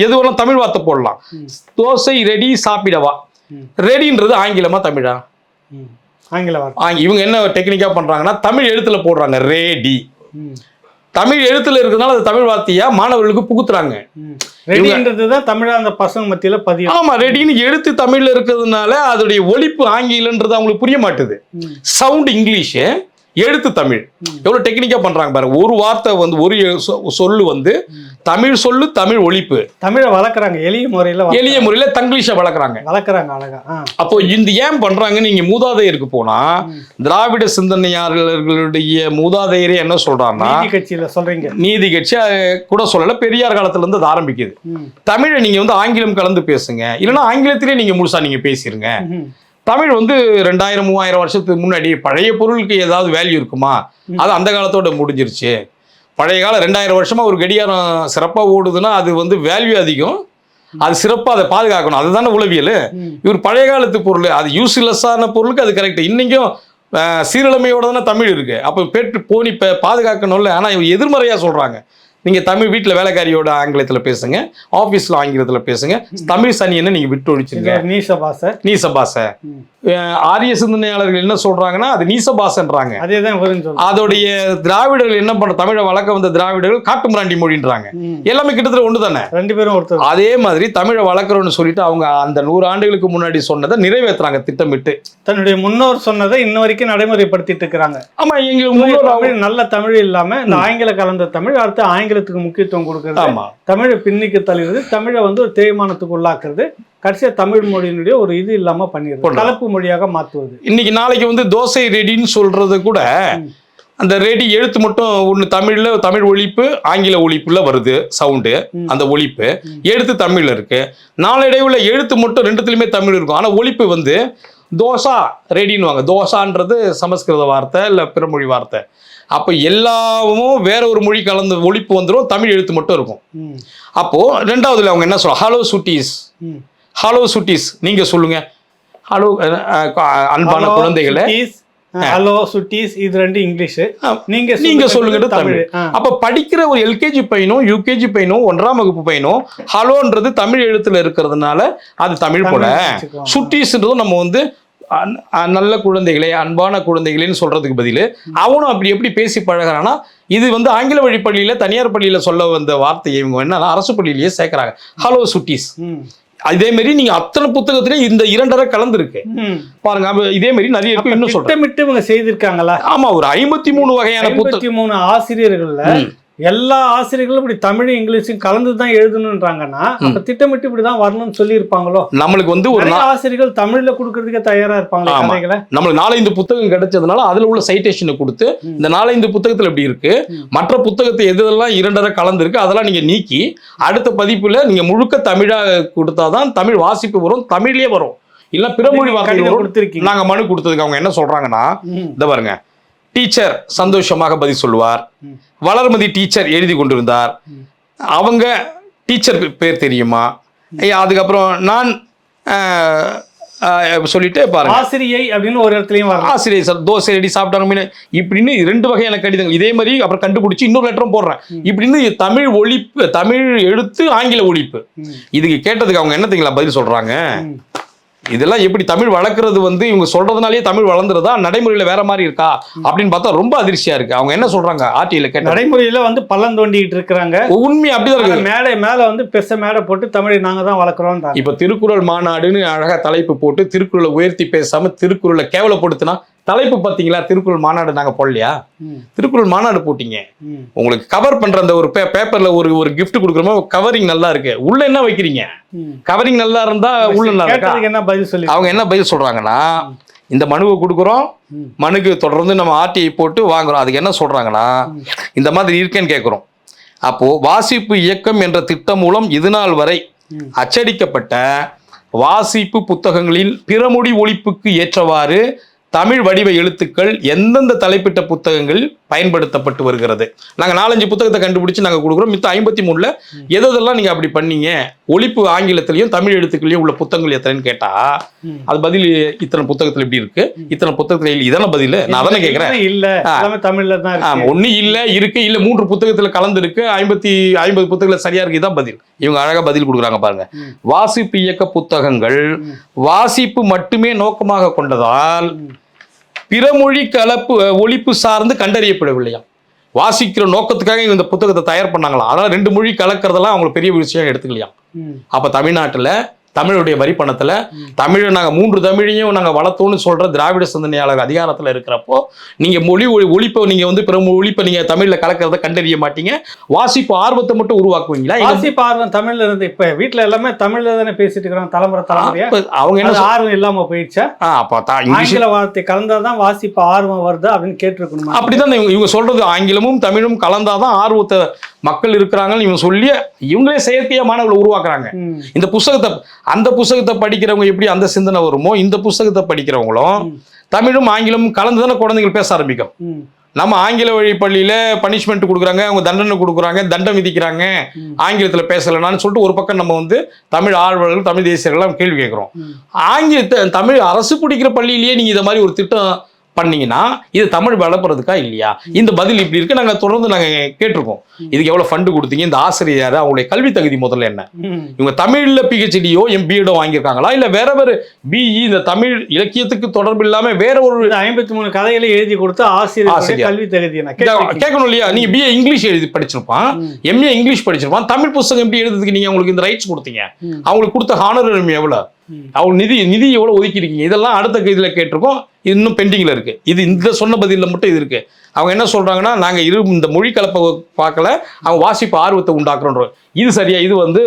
எது வேணாலும் தமிழ் வார்த்தை போடலாம். தோசை ரெடி சாப்பிடவா. ரெடின்றது ஆங்கிலமா தமிழா? ஆங்கில வார்த்தை. இவங்க என்ன டெக்னிக்கா பண்றாங்கன்னா தமிழ் எழுத்துல போடுறாங்க ரெடி. தமிழ் எழுத்துல இருக்கிறதுனால அது தமிழ் வார்த்தையா மாணவர்களுக்கு புகுத்துறாங்க. ரெடின்றதுதான் தமிழா அந்த பசங்க மத்தியில பதியும். ஆமா, ரெடின்னு எழுத்து தமிழ்ல இருக்கிறதுனால அதோடைய ஒலிப்பு ஆங்கிலன்றது அவங்களுக்கு புரிய மாட்டுது. சவுண்ட் இங்கிலீஷ், எழுத்து தமிழ். எவ்வளவு டெக்னிக்கா பண்றாங்க பாருங்க. ஒரு வார்த்தை வந்து ஒரு சொல்லு வந்து தமிழ் சொல்லு, தமிழ் ஒலிப்பு. தமிழை வளர்க்குறாங்க எளிய முறையில தங்கிலீஷை வளர்க்குறாங்க அழகா. அப்போ இந்த ஏன் பண்றாங்க? நீங்க மூதாதையருக்கு போனா திராவிட சிந்தனையாளர்களுடைய மூதாதையரே என்ன சொல்றாங்கன்னா, நீதி கட்சியில சொல்றீங்க, நீதி கட்சி கூட சொல்லல, பெரியார் காலத்துல இருந்து அது ஆரம்பிக்குது. தமிழை நீங்க வந்து ஆங்கிலம் கலந்து பேசுங்க, இல்லைன்னா ஆங்கிலத்திலே நீங்க முழுசா நீங்க பேசிருங்க. தமிழ் வந்து 2000-3000 வருஷத்துக்கு முன்னாடி பழைய பொருளுக்கு ஏதாவது வேல்யூ இருக்குமா? அது அந்த காலத்தோட முடிஞ்சிருச்சு. பழைய காலம் 2000 வருஷமா ஒரு கடிகாரம் சிறப்பாக ஓடுதுன்னா அது வந்து வேல்யூ அதிகம், அது சிறப்பாக அதை பாதுகாக்கணும். அதுதானே உளவியல். இவர் பழைய காலத்து பொருள், அது யூஸ்லெஸ்ஸான பொருளுக்கு அது கரெக்ட். இன்னைக்கும் சீரழமையோட தானே தமிழ் இருக்கு. அப்போ பேட்டு போனி பாதுகாக்கணும்ல. ஆனால் இவங்க எதிர்மறையா சொல்றாங்க. நீங்க தமிழ் வீட்டில் வேலைக்காரியோட ஆங்கிலத்துல பேசுங்க, ஆபீஸ்ல ஆங்கிலத்துல பேசுங்க, தமிழ் சனியனை நீங்க விட்டு ஒழிச்சுங்க. நீச பாசை. ஆரிய சிந்தனையாளர்கள் என்ன சொல்றாங்கன்னா அது நீச பாசன்றாங்க. அதோடைய திராவிடர்கள் என்ன பண்ற, தமிழை வளர்க்க வந்த திராவிடர்கள் காட்டுமிராண்டி மொழின்றாங்க. எல்லாமே கிட்டத்தட்ட ஒன்று தானே, 2 பேரும் ஒருத்தர். அதே மாதிரி தமிழை வளர்க்குறோம்னு சொல்லிட்டு அவங்க அந்த 100 ஆண்டுகளுக்கு முன்னாடி சொன்னதை நிறைவேற்றுறாங்க திட்டமிட்டு. தன்னுடைய முன்னோர் சொன்னதை இன்ன வரைக்கும் நடைமுறைப்படுத்திட்டு இருக்கிறாங்க. ஆமா, எங்க முன்னோர் நல்ல தமிழ் இல்லாம இந்த ஆங்கில கலந்த தமிழ், அடுத்து ஆங்கிலத்துக்கு முக்கியத்துவம் கொடுக்கறது, தமிழை பின்னிக்கு தள்ளுறது, தமிழை வந்து ஒரு தேய்மானத்துக்கு உள்ளாக்குறது, கடைசியா தமிழ் மொழியினுடைய ஒரு இது இல்லாம பண்ணிடுறது, கலப்பு மொழியாக மாற்றுவது. இன்னைக்கு நாளைக்கு வந்து தோசை ரெடின்னு சொல்றது கூட அந்த ரெடி எழுத்து மட்டும் ஒன்று தமிழ்ல தமிழ் ஒலிப்பு, ஆங்கில ஒலிப்புல வருது சவுண்டு, அந்த ஒலிப்பு எழுத்து தமிழ்ல இருக்கு. நாளடைவுல எழுத்து மட்டும் 2த்துலயுமே தமிழ் இருக்கும், ஆனா ஒலிப்பு வந்து தோசா ரெடின்னு வாங்க. தோசான்றது சமஸ்கிருத வார்த்தை இல்ல பிறமொழி வார்த்தை. அப்போ எல்லாமும் வேற ஒரு மொழி கலந்து ஒலிப்பு வந்துடும், தமிழ் எழுத்து மட்டும் இருக்கும். அப்போ 2வதுல அவங்க என்ன சொல்றாங்க, ஹலோ சுட்டீஸ். ஹலோ சுட்டீஸ் நீங்க சொல்லுங்க. ஹலோ அன்பான குழந்தைகளை, ஹலோ சுட்டீஸ், இது 2 இங்கிலீஷ், நீங்க சொல்லுங்க தமிழ். அப்ப படிக்கிற ஒரு எல்கேஜி பையனும் யூகேஜி பையனும் 1ஆம் வகுப்பு பையனும் ஹலோன்றது தமிழ் எழுத்துல இருக்கிறதுனால அது தமிழ் போல. சுட்டீஸ்ன்றதும் நம்ம வந்து நல்ல குழந்தைகளே, அன்பான குழந்தைகளேன்னு சொல்றதுக்கு பதில் அவனும் அப்படி எப்படி பேசி பழகிறான்னா, இது வந்து ஆங்கில வழி பள்ளியில தனியார் பள்ளியில சொல்ல வந்த வார்த்தையை இவங்க என்ன அரசு பள்ளியிலேயே சேர்க்கிறாங்க, ஹலோ சுட்டீஸ். இதே மாதிரி நீங்க அத்தனை புத்தகத்திலே இந்த 2 கலந்துருக்கு பாருங்க. இதே மாதிரி நிறைய இன்னும் திட்டமிட்டு இவங்க செய்திருக்காங்களா? ஆமா, ஒரு 53 வகையான 53 ஆசிரியர்கள்ல எல்லா ஆசிரியர்களும் இப்படி தமிழும் இங்கிலீஷும் கலந்து தான் எழுதணுன்றாங்கன்னா அப்ப திட்டமிட்டு இப்படிதான் வரணும்னு சொல்லி இருப்பாங்களோ? நம்மளுக்கு வந்து ஒரு ஆசிரியர்கள் தமிழ்ல கொடுக்கறதுக்கே தயாரா இருப்பாங்க. நம்மளுக்கு 4-5 புத்தகம் கிடைச்சதுனால அதுல உள்ள சைட்டேஷனை கொடுத்து இந்த 4-5 புத்தகத்துல எப்படி இருக்கு, மற்ற புத்தகத்தை எதெல்லாம் 2.5 கலந்து இருக்கு அதெல்லாம் நீங்க நீக்கி அடுத்த பதிப்புல நீங்க முழுக்க தமிழா கொடுத்தாதான் தமிழ் வாசிப்பு வரும், தமிழ்லயே வரும். இல்ல பிற மொழி வார்த்தைகள் கொடுத்திருக்கீங்க. நாங்க மனு கொடுத்ததுக்கு அவங்க என்ன சொல்றாங்கன்னா, இந்த பாருங்க, டீச்சர் சந்தோஷமாக பதில் சொல்லுவார், வளர்மதி டீச்சர் எழுதி கொண்டிருந்தார், அவங்க டீச்சர் பேர் தெரியுமா, அதுக்கப்புறம் நான் சொல்லிட்டு பாருங்க ஆசிரியை அப்படின்னு ஒரு இடத்துலயும் வரும், ஆசிரியை சார் தோசை ரெடி சாப்பிட்டாங்க இப்படின்னு 2 வகையான கடிதங்கள். இதே மாதிரி அப்புறம் கண்டுபிடிச்சு இன்னொரு லெட்டரும் போடுறேன். இப்படின்னு தமிழ் ஒழிப்பு, தமிழ் எழுத்து ஆங்கில ஒழிப்பு. இதுக்கு கேட்டதுக்கு அவங்க என்ன தெரியுங்களா பதில் சொல்றாங்க, இதெல்லாம் எப்படி தமிழ் வளர்க்கறது வந்து இவங்க சொல்றதுனாலே தமிழ் வளர்ந்துருதா, நடைமுறையில வேற மாதிரி இருக்கா அப்படின்னு பார்த்தா ரொம்ப அதிர்ச்சியா இருக்கு. அவங்க என்ன சொல்றாங்க, ஆர்டிஐல கேட்ட நடைமுறையில வந்து பள்ளம் தோண்டிட்டு இருக்காங்க. உண்மை அப்படிதான் இருக்கு. மேல வந்து பெருச மேடை போட்டு தமிழை நாங்க தான் வளர்க்குறோம். இப்ப திருக்குறள் மாநாடுன்னு அழகா தலைப்பு போட்டு திருக்குறளை உயர்த்தி பேசாம திருக்குறளை கேவலப்படுத்தினா தலைப்பு பாத்தீங்களா, திருக்குறள் மாநாடு நாங்க போடலையா, திருக்குறள் மாநாடு போட்டீங்க. உங்களுக்கு கவர் பண்ற அந்த ஒரு பேப்பர்ல ஒரு கிஃப்ட் கொடுக்குறோமோ கவரிங் நல்லா இருக்கு, உள்ள என்ன வைக்கிறீங்க, கவரிங் நல்லா இருந்தா உள்ள நல்லா இருக்கா? என்ன பதில் சொல்லி அவங்க என்ன பதில் சொல்றாங்கன்னா, இந்த மனுவை கொடுக்குறோம், மனுக்கு தொடர்ந்து நம்ம ஆர்டிஐ போட்டு வாங்குறோம். அதுக்கு என்ன சொல்றாங்கன்னா, இந்த மாதிரி இருக்கேன்னு கேட்குறோம். அப்போ வாசிப்பு இயக்கம் என்ற திட்டம் மூலம் இதுநாள் வரை அச்சடிக்கப்பட்ட வாசிப்பு புத்தகங்களில் பிறமொழி ஒழிப்புக்கு ஏற்றவாறு தமிழ் வடிவ எழுத்துக்கள் எந்தெந்த தலைப்பிட்ட புத்தகங்கள் பயன்படுத்தப்பட்டு வருகிறது. நாங்கள் 4-5 புத்தகத்தை கண்டுபிடிச்சு நாங்கள் கொடுக்குறோம். மித்த 53ல எதெல்லாம் நீங்க அப்படி பண்ணீங்க, ஒழிப்பு ஆங்கிலத்திலையும் தமிழ் எழுத்துக்களையும் உள்ள புத்தகங்கள் எத்தனைன்னு கேட்டா அது பதில் இத்தனை புத்தகத்துல எப்படி இருக்கு, இத்தனை புத்தகத்துல இதெல்லாம் பதில். நான் அதானே கேட்கிறேன். இல்ல தமிழ்ல தான் ஒண்ணு இல்ல இருக்கு, இல்ல 3 புத்தகத்துல கலந்து இருக்கு, 50 புத்தகத்துல சரியா இருக்கு, இதான் பதில். இவங்க அழகா பதில் கொடுக்குறாங்க பாருங்க. வாசிப்பு இயக்க புத்தகங்கள் வாசிப்பு மட்டுமே நோக்கமாக கொண்டதால் பிறமொழி கலப்பு ஒழிப்பு சார்ந்து கண்டறியப்படவில்லையா. வாசிக்கிற நோக்கத்துக்காக இந்த புத்தகத்தை தயார் பண்ணாங்களா, அதனால 2 மொழி கலக்கிறதெல்லாம் அவங்களுக்கு பெரிய விஷயம் எடுத்துக்கலையா. அப்ப தமிழ்நாட்டுல தமிழுடைய வரி பணத்துல தமிழை நாங்க 3 தமிழையும் நாங்க வளர்த்தோம்னு சொல்ற திராவிட சிந்தனையாளர் அதிகாரத்துல இருக்கிறப்போ நீங்க மொழி ஒழிப்பை நீங்க வந்து பிற ஒழிப்பை நீங்க தமிழ்ல கலக்கிறத கண்டறிய மாட்டீங்க, வாசிப்பு ஆர்வத்தை மட்டும் உருவாக்குவீங்களா? வாசிப்பு ஆர்வம் தமிழ்ல இருந்து இப்ப வீட்டுல எல்லாமே தமிழ்ல தானே பேசிட்டு இருக்கிறாங்க தலைமுறையா. அவங்க என்ன ஆர்வம் இல்லாம போயிடுச்சா, ஆங்கில வார்த்தை கலந்தாதான் வாசிப்பு ஆர்வம் வருது அப்படின்னு கேட்டிருக்கணும். அப்படிதான் இவங்க சொல்றது, ஆங்கிலமும் தமிழும் கலந்தாதான் ஆர்வத்தை மக்கள் இருக்கிறாங்கன்னு இவங்க சொல்லி இவங்களே செயற்கையா மாணவர்களை உருவாக்குறாங்க. இந்த புத்தகத்தை அந்த புத்தகத்தை படிக்கிறவங்க எப்படி அந்த சிந்தனை வருமோ, இந்த புத்தகத்தை படிக்கிறவங்களும் தமிழும் ஆங்கிலமும் கலந்துதானே குழந்தைகள் பேச ஆரம்பிக்கும். நம்ம ஆங்கில வழி பள்ளியில பனிஷ்மெண்ட் கொடுக்குறாங்க, அவங்க தண்டனை கொடுக்குறாங்க, தண்டம் விதிக்கிறாங்க, ஆங்கிலத்தில் பேசலைன்னு சொல்லிட்டு ஒரு பக்கம் நம்ம வந்து தமிழ் ஆழ்வர்கள் தமிழ் தேசியர்கள் கேள்வி கேட்கிறோம். ஆங்கிலத்தை தமிழ் அரசு பிடிக்கிற பள்ளியிலேயே நீங்க இதை மாதிரி ஒரு திட்டம் பண்ணீங்கன்னா இது தமிழ் வளர்ப்புறதுக்கா இல்லையா? இந்த பதில் இப்படி இருக்கு. நாங்க தொடர்ந்து நாங்க கேட்டிருக்கோம், இதுக்கு எவ்வளவு ஃபண்டு கொடுத்தீங்க, இந்த ஆசிரியர் அவங்களுடைய கல்வி தகுதி முதல்ல என்ன, இவங்க தமிழ்ல பிஹெச்டியோ எம்பிஎடோ வாங்கியிருக்காங்களா, இல்ல வேற வேற பிஇ இந்த தமிழ் இலக்கியத்துக்கு தொடர்பு இல்லாம வேற ஒரு 53 கதைகளை எழுதி கொடுத்து ஆசிரியர் கல்வி தகுதி கேட்கணும் இல்லையா? நீங்க பிஏ இங்கிலீஷ் எழுதி படிச்சிருப்பான், எம்ஏ இங்கிலீஷ் படிச்சிருப்பான், தமிழ் புத்தகம் எப்படி எழுதுறதுக்கு நீங்க அவங்களுக்கு இந்த ரைட்ஸ் கொடுத்தீங்க, அவங்களுக்கு கொடுத்த ஹானரரியம் எவ்வளவு, அவங்க நிதி எவ்வளவு ஒதுக்கிருக்கீங்க, இதெல்லாம் அடுத்த இதுல கேட்டிருக்கோம். இன்னும் பெண்டிங்ல இருக்கு. இது இந்த சொன்ன பதில மட்டும் இது இருக்கு. அவங்க என்ன சொல்றாங்கன்னா, நாங்க இந்த மொழி கலப்பை பார்க்கல, அவங்க வாசிப்பு ஆர்வத்தை உண்டாக்குறோம். இது சரியா, இது வந்து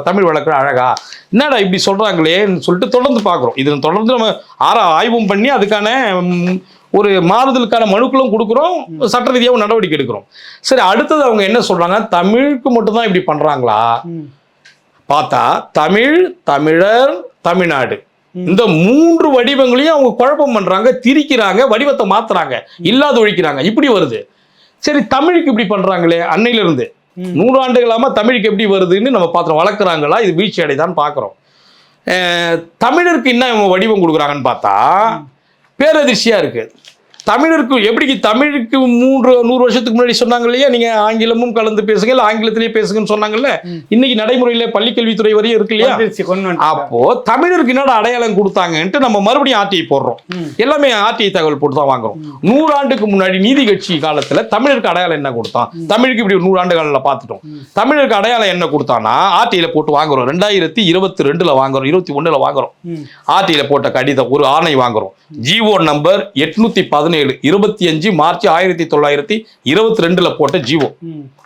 தமிழ் வளர்க்குற அழகா, என்னடா இப்படி சொல்றாங்களேன்னு சொல்லிட்டு தொடர்ந்து பார்க்குறோம். இது தொடர்ந்து நம்ம ஆய்வும் பண்ணி அதுக்கான ஒரு மாறுதலுக்கான மனுக்களும் கொடுக்குறோம், சட்ட ரீதியாகவும் நடவடிக்கை எடுக்கிறோம். சரி, அடுத்தது அவங்க என்ன சொல்றாங்க, தமிழுக்கு மட்டும்தான் இப்படி பண்றாங்களா பார்த்தா தமிழ், தமிழர், தமிழ்நாடு இந்த 3 வடிவங்களையும் அவங்க குழப்பம் பண்றாங்க, திரிக்கிறாங்க, வடிவத்தை மாத்துறாங்க, இல்லாத ஒழிக்கிறாங்க, இப்படி வருது. சரி, தமிழுக்கு இப்படி பண்றாங்களே, அன்னையில இருந்து 100 ஆண்டுகளாம தமிழுக்கு எப்படி வருதுன்னு நம்ம பார்த்துறோம். வளர்க்குறாங்களா, இது வீழ்ச்சி அடைதான் பார்க்குறோம். தமிழருக்கு என்ன இவங்க வடிவம் கொடுக்குறாங்கன்னு பார்த்தா பேரதிர்ச்சியா இருக்கு. தமிழருக்கு எப்படி, தமிழுக்கு 100 வருஷத்துக்கு முன்னாடி சொன்னாங்க இல்லையா, நீங்க ஆங்கிலமும் கலந்து பேசுங்க, இல்ல ஆங்கிலத்திலேயே பேசுங்கன்னு சொன்னாங்கல்ல, இன்னைக்கு நடைமுறையில பள்ளிக்கல்வித்துறை வரையும் இருக்கு இல்லையா. அப்போ தமிழருக்கு என்னோட அடையாளம் கொடுத்தாங்கன்ட்டு நம்ம மறுபடியும் ஆர்டிஐ போடுறோம். எல்லாமே ஆர்டிஐ தகவல் போட்டு தான் வாங்குறோம். 100 ஆண்டுக்கு முன்னாடி நீதி கட்சி காலத்துல தமிழருக்கு அடையாளம் என்ன கொடுத்தான், தமிழுக்கு இப்படி 100 ஆண்டுகளில் பார்த்துட்டோம். தமிழருக்கு அடையாளம் என்ன கொடுத்தானா ஆர்டிஐல போட்டு வாங்குறோம். 2022 வாங்குறோம், 21 வாங்குறோம். ஆர்டிஐல போட்ட கடிதம் ஒரு ஆணை வாங்குறோம், ஜிஓ நம்பர் 817 17 25 மார்ச் 1922 போட்ட ஜீவோ.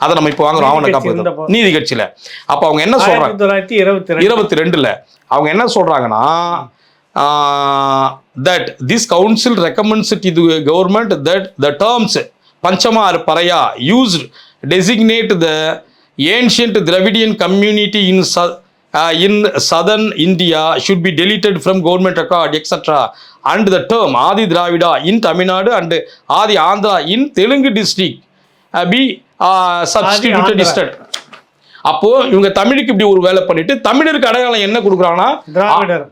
அதை நம்ம இப்போ வாங்குறோம் ஆவண காப்பீடு நீதி கட்சியில. அப்ப அவங்க என்ன சொல்றாங்க 1922 அவங்க என்ன சொல்றாங்கன்னா that this council recommends to the government that the terms Panchama or Paraya used designate the ancient Dravidian community in southern India should be deleted from government record, etc. And the term Adi Dravida in Tamil Nadu and Adi Andhra in Telugu district be substituted instead. அப்போ இவங்க தமிழுக்கு இப்படி ஒரு வேலை பண்ணிட்டு தமிழருக்கு அடையாளம் என்ன கொடுக்குறாங்கன்னா திராவிடர்,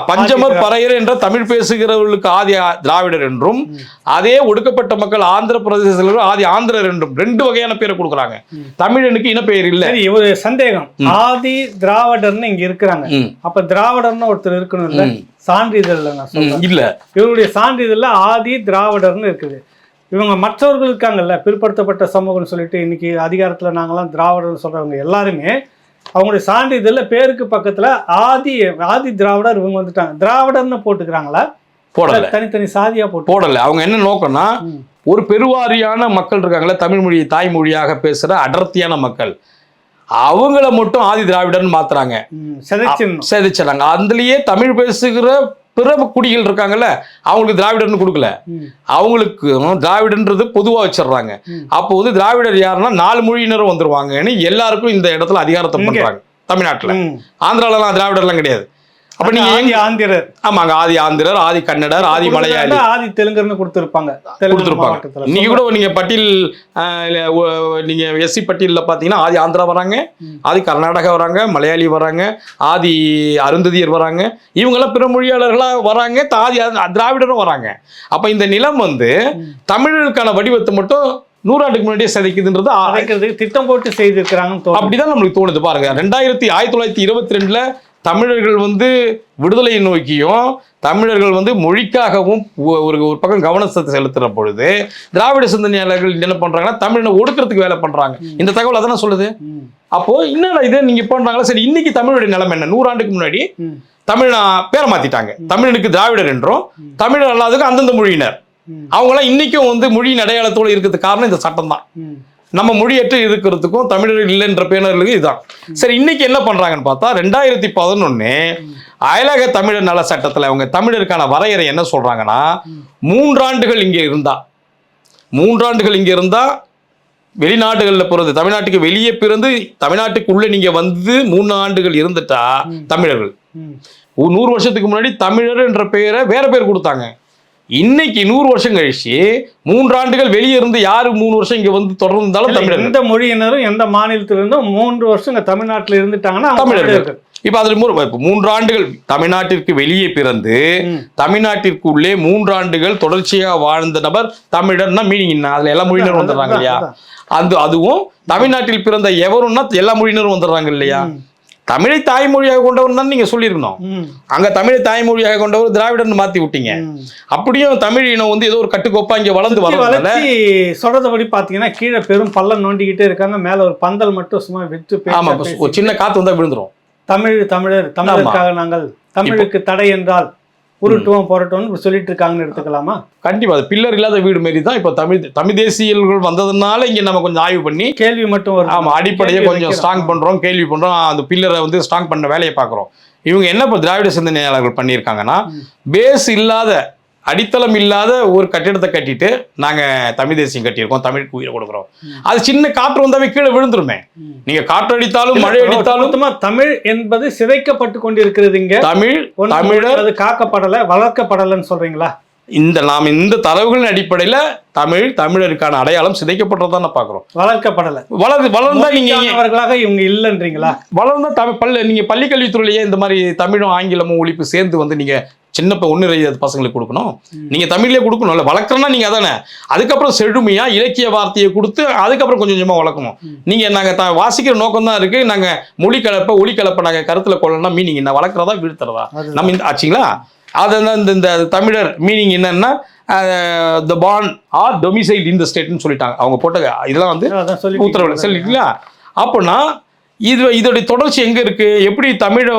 பஞ்சமர் பறையர் என்ற தமிழ் பேசுகிறவர்களுக்கு ஆதி திராவிடர் என்றும், அதே ஒடுக்கப்பட்ட மக்கள் ஆந்திர பிரதேசத்தில் ஆதி ஆந்திரர் என்றும் 2 வகையான பேரை கொடுக்குறாங்க. தமிழனுக்கு இனப்பெயர் இல்ல. ஒரு சந்தேகம், ஆதி திராவிடர்னு இங்க இருக்கிறாங்க, அப்ப திராவிடர்னு ஒருத்தர் இருக்கணும் இல்ல? சான்றிதழ் இல்ல, இவருடைய சான்றிதழ்ல ஆதி திராவிடர்னு இருக்குது. இவங்க மற்றவர்கள் இருக்காங்கல்ல, பிற்படுத்தப்பட்ட சமூகம்னு சொல்லிட்டு இன்னைக்கு அதிகாரத்துல நாங்கெல்லாம் திராவிடர்னு சொல்றவங்க எல்லாருமே அவங்களுடைய சான்றிதழ்ல பேருக்கு பக்கத்துல ஆதி திராவிடர் இவங்க வந்துட்டாங்க, திராவிடர்னு போட்டுக்கிறாங்களா? போடல, தனித்தனி சாதியா போடல. அவங்க என்ன நோக்கம்னா, ஒரு பெருவாரியான மக்கள் இருக்காங்களா தமிழ் மொழியை தாய்மொழியாக பேசுற அடர்த்தியான மக்கள், அவங்கள மட்டும் ஆதி திராவிடர்னு மாத்துறாங்க, செதைச்சிடறாங்க. அதுலயே தமிழ் பேசுகிற பிற குடிகள் இருக்காங்கல்ல, அவங்களுக்கு திராவிடர்னு கொடுக்கல, அவங்களுக்கு திராவிடன்றது பொதுவா வச்சிடுறாங்க. அப்போது திராவிடர் யாருன்னா 4 மொழியினரும் வந்துருவாங்கன்னு எல்லாருக்கும் இந்த இடத்துல அதிகாரத்தை பண்றாங்க. தமிழ்நாட்டுல, ஆந்திராலாம் திராவிடர்லாம் கிடையாது. அப்ப நீங்க ஆந்திரர், ஆமாங்க, ஆதி ஆந்திரர், ஆதி கன்னடர், ஆதி மலையாளி, ஆதி தெலுங்கர்னு கொடுத்திருப்பாங்க. நீங்க கூட நீங்க பட்டியல் நீங்க எஸ்சி பட்டியலில் பார்த்தீங்கன்னா ஆதி ஆந்திரா வராங்க, ஆதி கர்நாடகா வராங்க, மலையாளி வராங்க, ஆதி அருந்ததியர் வராங்க, இவங்கெல்லாம் பிற மொழியாளர்களா வராங்க, ஆதி திராவிடரும் வராங்க. அப்ப இந்த நிலம் தமிழருக்கான வடிவத்தை மட்டும் 100 ஆண்டுக்கு முன்னாடியே சிதைக்குதுன்றது திட்டம் போட்டு செய்திருக்கிறாங்க. அப்படிதான் நம்மளுக்கு தோணுது. பாருங்க, 1922 தமிழர்கள் விடுதலையை நோக்கியும் தமிழர்கள் மொழிக்காகவும் ஒரு பக்கம் கவனத்தை செலுத்துற பொழுது திராவிட சிந்தனையாளர்கள் என்ன பண்றாங்கன்னா தமிழனை ஒடுக்கிறதுக்கு வேலை பண்றாங்க. இந்த தகவல் அதான சொல்லுது. அப்போ இன்னும் இதை நீங்க பண்றாங்களா? சரி, இன்னைக்கு தமிழுடைய நிலைமை என்ன? 100 ஆண்டுக்கு முன்னாடி தமிழ் பேரை மாத்திட்டாங்க. தமிழனுக்கு திராவிடர் என்றும் தமிழர் அல்லாததுக்கு அந்தந்த மொழியினர், அவங்களாம் இன்னைக்கும் மொழியின் அடையாளத்தோடு இருக்கிறதுக்கு காரணம் இந்த சட்டம் தான். நம்ம மொழியற்று இருக்கிறதுக்கும் தமிழர்கள் இல்லைன்ற பேனர்களுக்கு இதுதான். சரி, இன்னைக்கு என்ன பண்றாங்கன்னு பார்த்தா 2011 அயலக தமிழர் நல சட்டத்துல அவங்க தமிழருக்கான வரையறை என்ன சொல்றாங்கன்னா, 3 ஆண்டுகள் இங்கே இருந்தா வெளிநாடுகளில் பிறந்து தமிழ்நாட்டுக்கு வெளியே பிறந்து தமிழ்நாட்டுக்குள்ள நீங்க 3 ஆண்டுகள் இருந்துட்டா தமிழர்கள். 100 வருஷத்துக்கு முன்னாடி தமிழர் என்ற பெயரை வேற பேர் கொடுத்தாங்க. இன்னைக்கு 100 வருஷம் கழிச்சு 3 ஆண்டுகள் வெளியே இருந்து யாரு 3 வருஷம் இங்க தொடர்ந்தாலும் தமிழர், எந்த மொழியினரும் எந்த மாநிலத்தில இருந்தும் 3 வருஷம் தமிழ்நாட்டில் இருந்துட்டாங்கன்னா தமிழர்கள். இப்ப அதுல 3 ஆண்டுகள் தமிழ்நாட்டிற்கு வெளியே பிறந்து தமிழ்நாட்டிற்குள்ளே 3 ஆண்டுகள் தொடர்ச்சியா வாழ்ந்த நபர் தமிழர்னா மீனிங் என்ன? அதுல எல்லா மொழியினரும் வந்துடுறாங்க இல்லையா? அதுவும் தமிழ்நாட்டில் பிறந்த எவரும்னா எல்லா மொழியினரும் வந்துடுறாங்க இல்லையா? தமிழை தாய்மொழியாக கொண்டவர் தான் நீங்க சொல்லியிருக்கணும். அங்க தமிழை தாய்மொழியாக கொண்டவர் திராவிடர்னு மாத்தி விட்டீங்க. அப்படியும் தமிழ் இனம் ஏதோ ஒரு கட்டுக்கோப்பா இங்க வளர்ந்து வரதுனால சொல்றதபடி பாத்தீங்கன்னா கீழே பெரும் பள்ளம் நோண்டிக்கிட்டே இருக்காங்க, மேல ஒரு பந்தல் மட்டும் சும்மா விட்டு. ஆமா, ஒரு சின்ன காத்து வந்தா விழுந்துரும். தமிழருக்காக நாங்கள் தமிழுக்கு தடை என்றால் உருட்டுவோம் போராட்டம்னு சொல்லிட்டு இருக்காங்கன்னு எடுத்துக்கலாமா? கண்டிப்பா, அது பில்லர் இல்லாத வீடு மாரி தான். இப்ப தமிழ் தேசியர்கள் வந்ததுனால இங்க நம்ம கொஞ்சம் ஆய்வு பண்ணி கேள்வி மட்டும் வரும். ஆமா, அடிப்படையை கொஞ்சம் ஸ்ட்ராங் பண்றோம், கேள்வி பண்றோம், அந்த பில்லரை ஸ்ட்ராங் பண்ண வேலையை பார்க்குறோம். இவங்க என்ன இப்போ திராவிட சிந்தனையாளர்கள் பண்ணியிருக்காங்கன்னா, பேஸ் இல்லாத அடித்தளம் இல்லாத ஒரு கட்டிடத்தை கட்டிட்டு நாங்க தமிழ் தேசியம் கட்டியிருக்கோம், தமிழுக்கு உயிரை கொடுக்குறோம். அது சின்ன காற்று வந்தாவே கீழே விழுந்துருமே. நீங்க காற்று அடித்தாலும் மழை அடித்தாலும் தமிழ் என்பது சிதைக்கப்பட்டு கொண்டிருக்கிறது. இங்க தமிழர் காக்கப்படலை, வளர்க்கப்படலைன்னு சொல்றீங்களா? நாம் இந்த தரவுகளின் அடிப்படையில தமிழருக்கான அடையாளம் சிதைக்கப்பட்டதான் பாக்குறோம். வளர்க்கப்படலை. வளர்ந்தா நீங்க இவங்க இல்லைன்றீங்களா? வளர்ந்தா நீங்க பள்ளிக்கல்வித்துறையிலேயே இந்த மாதிரி தமிழும் ஆங்கிலமும் ஒழிப்பு சேர்ந்து நீங்க சின்ன 1 பசங்களுக்கு கொடுக்கணும். நீங்க தமிழ்லயே கொடுக்கணும்ல. வளர்க்கறனா நீங்க அதானே. அதுக்கப்புறம் செழுமையா இலக்கிய வார்த்தையை கொடுத்து அதுக்கப்புறம் கொஞ்சம் கொஞ்சமா வளர்க்கணும். நீங்க நாங்க வாசிக்கிற நோக்கம் தான் இருக்கு. நாங்க மொழி கலப்பை ஒளி கலப்பை நாங்க கருத்துல கொள்ளனா மீனிங் என்ன? வளர்க்கறதா வீழ்த்துறதா? நம்ம ஆச்சுங்களா? அது இந்த தமிழர் மீனிங் என்னன்னா the born or domiciled in the stateன்னு சொல்லிட்டாங்க. அவங்க போட்ட இதெல்லாம் உத்தரவுல சொல்லிட்டீங்களா? அப்படின்னா இதோடைய தொடர்ச்சி எங்க இருக்கு? எப்படி தமிழை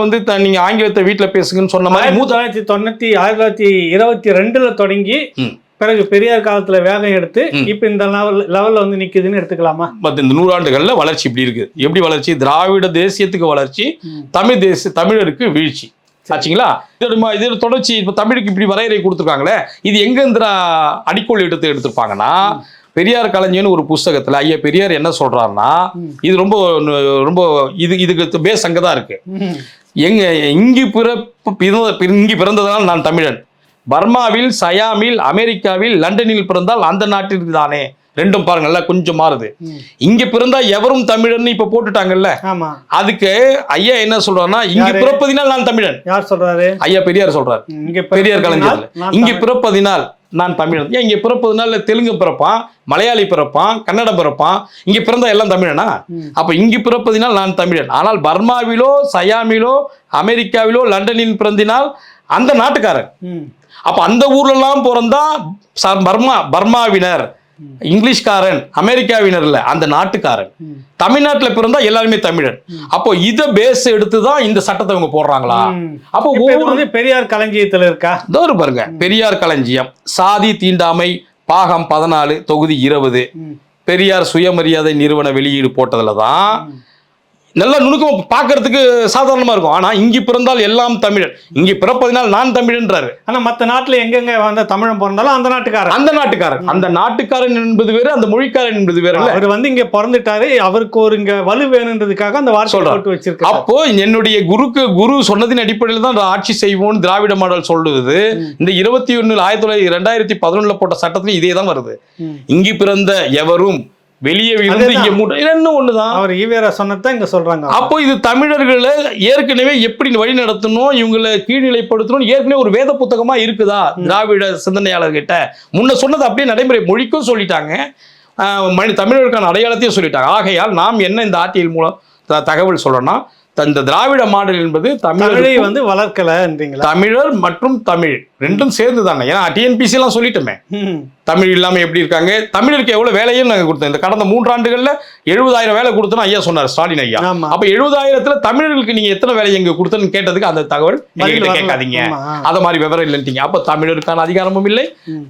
நீங்க ஆங்கிலத்தை வீட்டுல பேசுங்கன்னு சொன்ன மாதிரி 1922 தொடங்கி பிறகு பெரியார் காலத்துல வேகம் எடுத்து இப்ப இந்த லெவல்ல வந்து நிக்குதுன்னு எடுத்துக்கலாமா? இந்த 100 ஆண்டுகள்ல வளர்ச்சி இப்படி இருக்கு. எப்படி வளர்ச்சி? திராவிட தேசியத்துக்கு வளர்ச்சி, தமிழருக்கு வீழ்ச்சி ஆச்சுங்களா? இதோட தொடர்ச்சி. இப்ப தமிழுக்கு இப்படி வரையறை கொடுத்துருக்காங்களே, இது எங்க இருந்து அடிக்கோள் எடுத்திருப்பாங்கன்னா, பெரியார் கலைஞர்னு ஒரு புஸ்தகத்துல ஐயா பெரியார் என்ன சொல்றாருன்னா, இது ரொம்ப ரொம்ப இதுக்கு பேஸ் அங்கதான் இருக்கு. இங்கு பிறந்ததால் நான் தமிழன், பர்மாவில், சயாமில், அமெரிக்காவில், லண்டனில் பிறந்தால் அந்த நாட்டிற்கு தானே. ரெண்டும் பாருங்கல்ல, கொஞ்சம் மாறுது. இங்க பிறந்தா எவரும் தமிழன் இப்ப போட்டுட்டாங்கல்ல. அதுக்கு ஐயா என்ன சொல்றாருன்னா, இங்க பிறப்பதினால் நான் தமிழன். யார் சொல்றாரு? ஐயா பெரியார் சொல்றாரு. பெரியார் கலைஞர் இங்க பிறப்பதினால் நான் தமிழன். ஏன் இங்க பிறப்பதினால தெலுங்கு பிறப்பான், மலையாளி பிறப்பான், கன்னடம் பிறப்பான், இங்க பிறந்தா எல்லாம் தமிழனா? அப்ப இங்கு பிறப்பதினால் நான் தமிழன். ஆனால் பர்மாவிலோ, சயாமிலோ, அமெரிக்காவிலோ, லண்டனில் பிறந்தினால் அந்த நாட்டுக்காரன். அப்ப அந்த ஊர்ல எல்லாம் பிறந்தா பர்மாவினர், இங்கிலீஷ்காரன், அமெரிக்காவினர் இல்ல, அந்த நாட்டுக்காரன். தமிழ்நாட்டுல பிறந்தா எல்லாருமே தமிழன். அப்போ இத பேஸ் எடுத்துதான் இந்த சட்டத்தை அவங்க போடுறாங்களா? அப்போ ஒவ்வொரு பெரியார் களஞ்சியத்துல இருக்கா? தோறு பாருங்க, பெரியார் களஞ்சியம், சாதி தீண்டாமை பாகம் 14 தொகுதி 20 பெரியார் சுயமரியாதை நிறுவன வெளியீடு போட்டதுலதான் நல்ல நுணுக்கம் பார்க்கறதுக்கு சாதாரணமா இருக்கும். ஆனா இங்க பிறந்தால் எல்லாம் தமிழன், இங்க பிறப்பதினால் நான் தமிழன்றாரு. ஆனா மற்ற நாட்டுல எங்கெங்க வந்த தமிழன் பிறந்தாலும் அந்த நாட்டுக்காரன் என்பது வேறு, அந்த மொழிக்காரன் என்பது வேறு. அவர் வந்து இங்க பிறந்துட்டாரு, அவருக்கு ஒரு இங்க வலு வேணுன்றதுக்காக அந்த வார்த்தை போட்டு வச்சிருக்காரு. அப்போ என்னுடைய குரு சொன்னதின் அடிப்படையில் தான் ஆட்சி செய்வோம் திராவிட மாடல் சொல்லுது. இந்த 21/2011 போட்ட சட்டத்துல இதே தான் வருது. இங்கு பிறந்த எவரும் வெளியே ஒண்ணுதான் அவர் ஈவேரா சொன்னதான் இங்க சொல்றாங்க. அப்போ இது தமிழர்களை ஏற்கனவே எப்படி வழி நடத்தணும், இவங்களை கீழ்நிலைப்படுத்தணும் ஏற்கனவே ஒரு வேத புத்தகமா இருக்குதா திராவிட சிந்தனையாளர்கிட்ட? முன்ன சொன்னது அப்படியே நடைமுறை மொழிக்கும் சொல்லிட்டாங்க, தமிழருக்கான அடையாளத்தையும் சொல்லிட்டாங்க. ஆகையால் நாம் என்ன இந்த ஆட்சியின் மூலம் தகவல் சொல்லணும்னா, இந்த திராவிட மாடல் என்பது தமிழை வந்து வளர்க்கலன்றீங்களா? தமிழர் மற்றும் தமிழ் ரெண்டும் சேர்ந்து தானே. ஏன்னா டிஎன்பிசி எல்லாம் சொல்லிட்டோமே, தமிழ் இல்லாம எப்படி இருக்காங்க, தமிழருக்கு எவ்வளவு வேலையும் நாங்க கொடுத்தோம். இந்த கடந்த 3 ஆண்டுகள்ல 70,000 வேலை கொடுத்தோம் ஐயா சொன்னார் ஸ்டாலின் ஐயா. அப்ப 70,000த்துல தமிழர்களுக்கு நீங்க எத்தனை வேலை எங்க கொடுத்தன்னு கேட்டதுக்கு அந்த தகவல் கேட்காதீங்க, அத மாதிரி விவரம் இல்லைன்றீங்க. அப்ப தமிழருக்கான அதிகாரமும் இல்லை,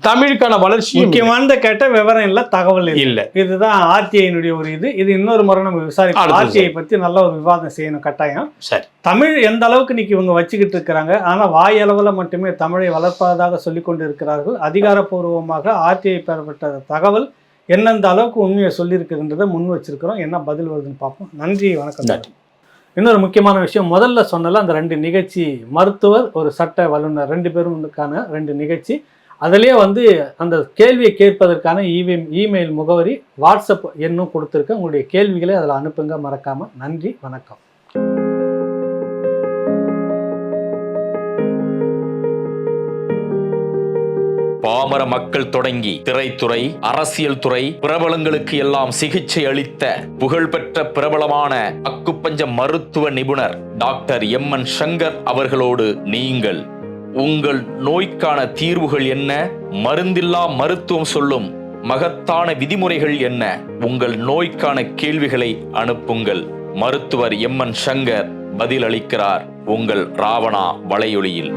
தமிழுக்கான வளர்ச்சி முக்கியமான கேட்ட விவரம் இல்ல, தகவல் இல்ல. இதுதான் ஆர்டிஐனுடைய ஒரு இது இன்னொரு முறை நம்ம விசாரிப்போம். ஆர்டிஐ பத்தி நல்ல ஒரு விவாதம் செய்யணும் கட்டாயம். சரி, தமிழ் எந்த அளவுக்கு இன்னைக்கு இவங்க வச்சுக்கிட்டு இருக்கிறாங்க, ஆனா வாய் அளவுல மட்டுமே தமிழை வளர்ப்பதாக சொல்லிக் கொண்டு இருக்கிறார்கள். அதிகாரப்பூர்வமாக ஆர்டிஐ பெறப்பட்ட தகவல் எந்தெந்த அளவுக்கு உண்மையை சொல்லியிருக்குன்றதை முன் வச்சிருக்கிறோம். என்ன பதில் வருதுன்னு பார்ப்போம். நன்றி, வணக்கம். இன்னொரு முக்கியமான விஷயம், முதல்ல சொன்னல அந்த 2 நிகழ்ச்சி, மருத்துவர் ஒரு சட்ட வல்லுநர் 2 பேருக்கான 2 நிகழ்ச்சி, அதிலே வந்து அந்த கேள்வியை கேட்பதற்கான இமெயில் முகவரி, வாட்ஸ்அப் எண்ணும் கொடுத்துருக்கேன். உங்களுடைய கேள்விகளை அதில் அனுப்புங்க மறக்காம. நன்றி, வணக்கம். பாமர மக்கள் தொடங்கி திரைத்துறை, அரசியல் துறை பிரபலங்களுக்கு எல்லாம் சிகிச்சை அளித்த புகழ்பெற்ற பிரபலமான அக்குப்பஞ்ச மருத்துவ நிபுணர் டாக்டர் எம்.என். சங்கர் அவர்களோடு நீங்கள் உங்கள் நோய்க்கான தீர்வுகள் என்ன, மருந்தில்லா மருத்துவம் சொல்லும் மகத்தான விதிமுறைகள் என்ன, உங்கள் நோய்க்கான கேள்விகளை அனுப்புங்கள். மருத்துவர் எம்.என். சங்கர் பதில் அளிக்கிறார் உங்கள் ராவணா வலையொலியில்.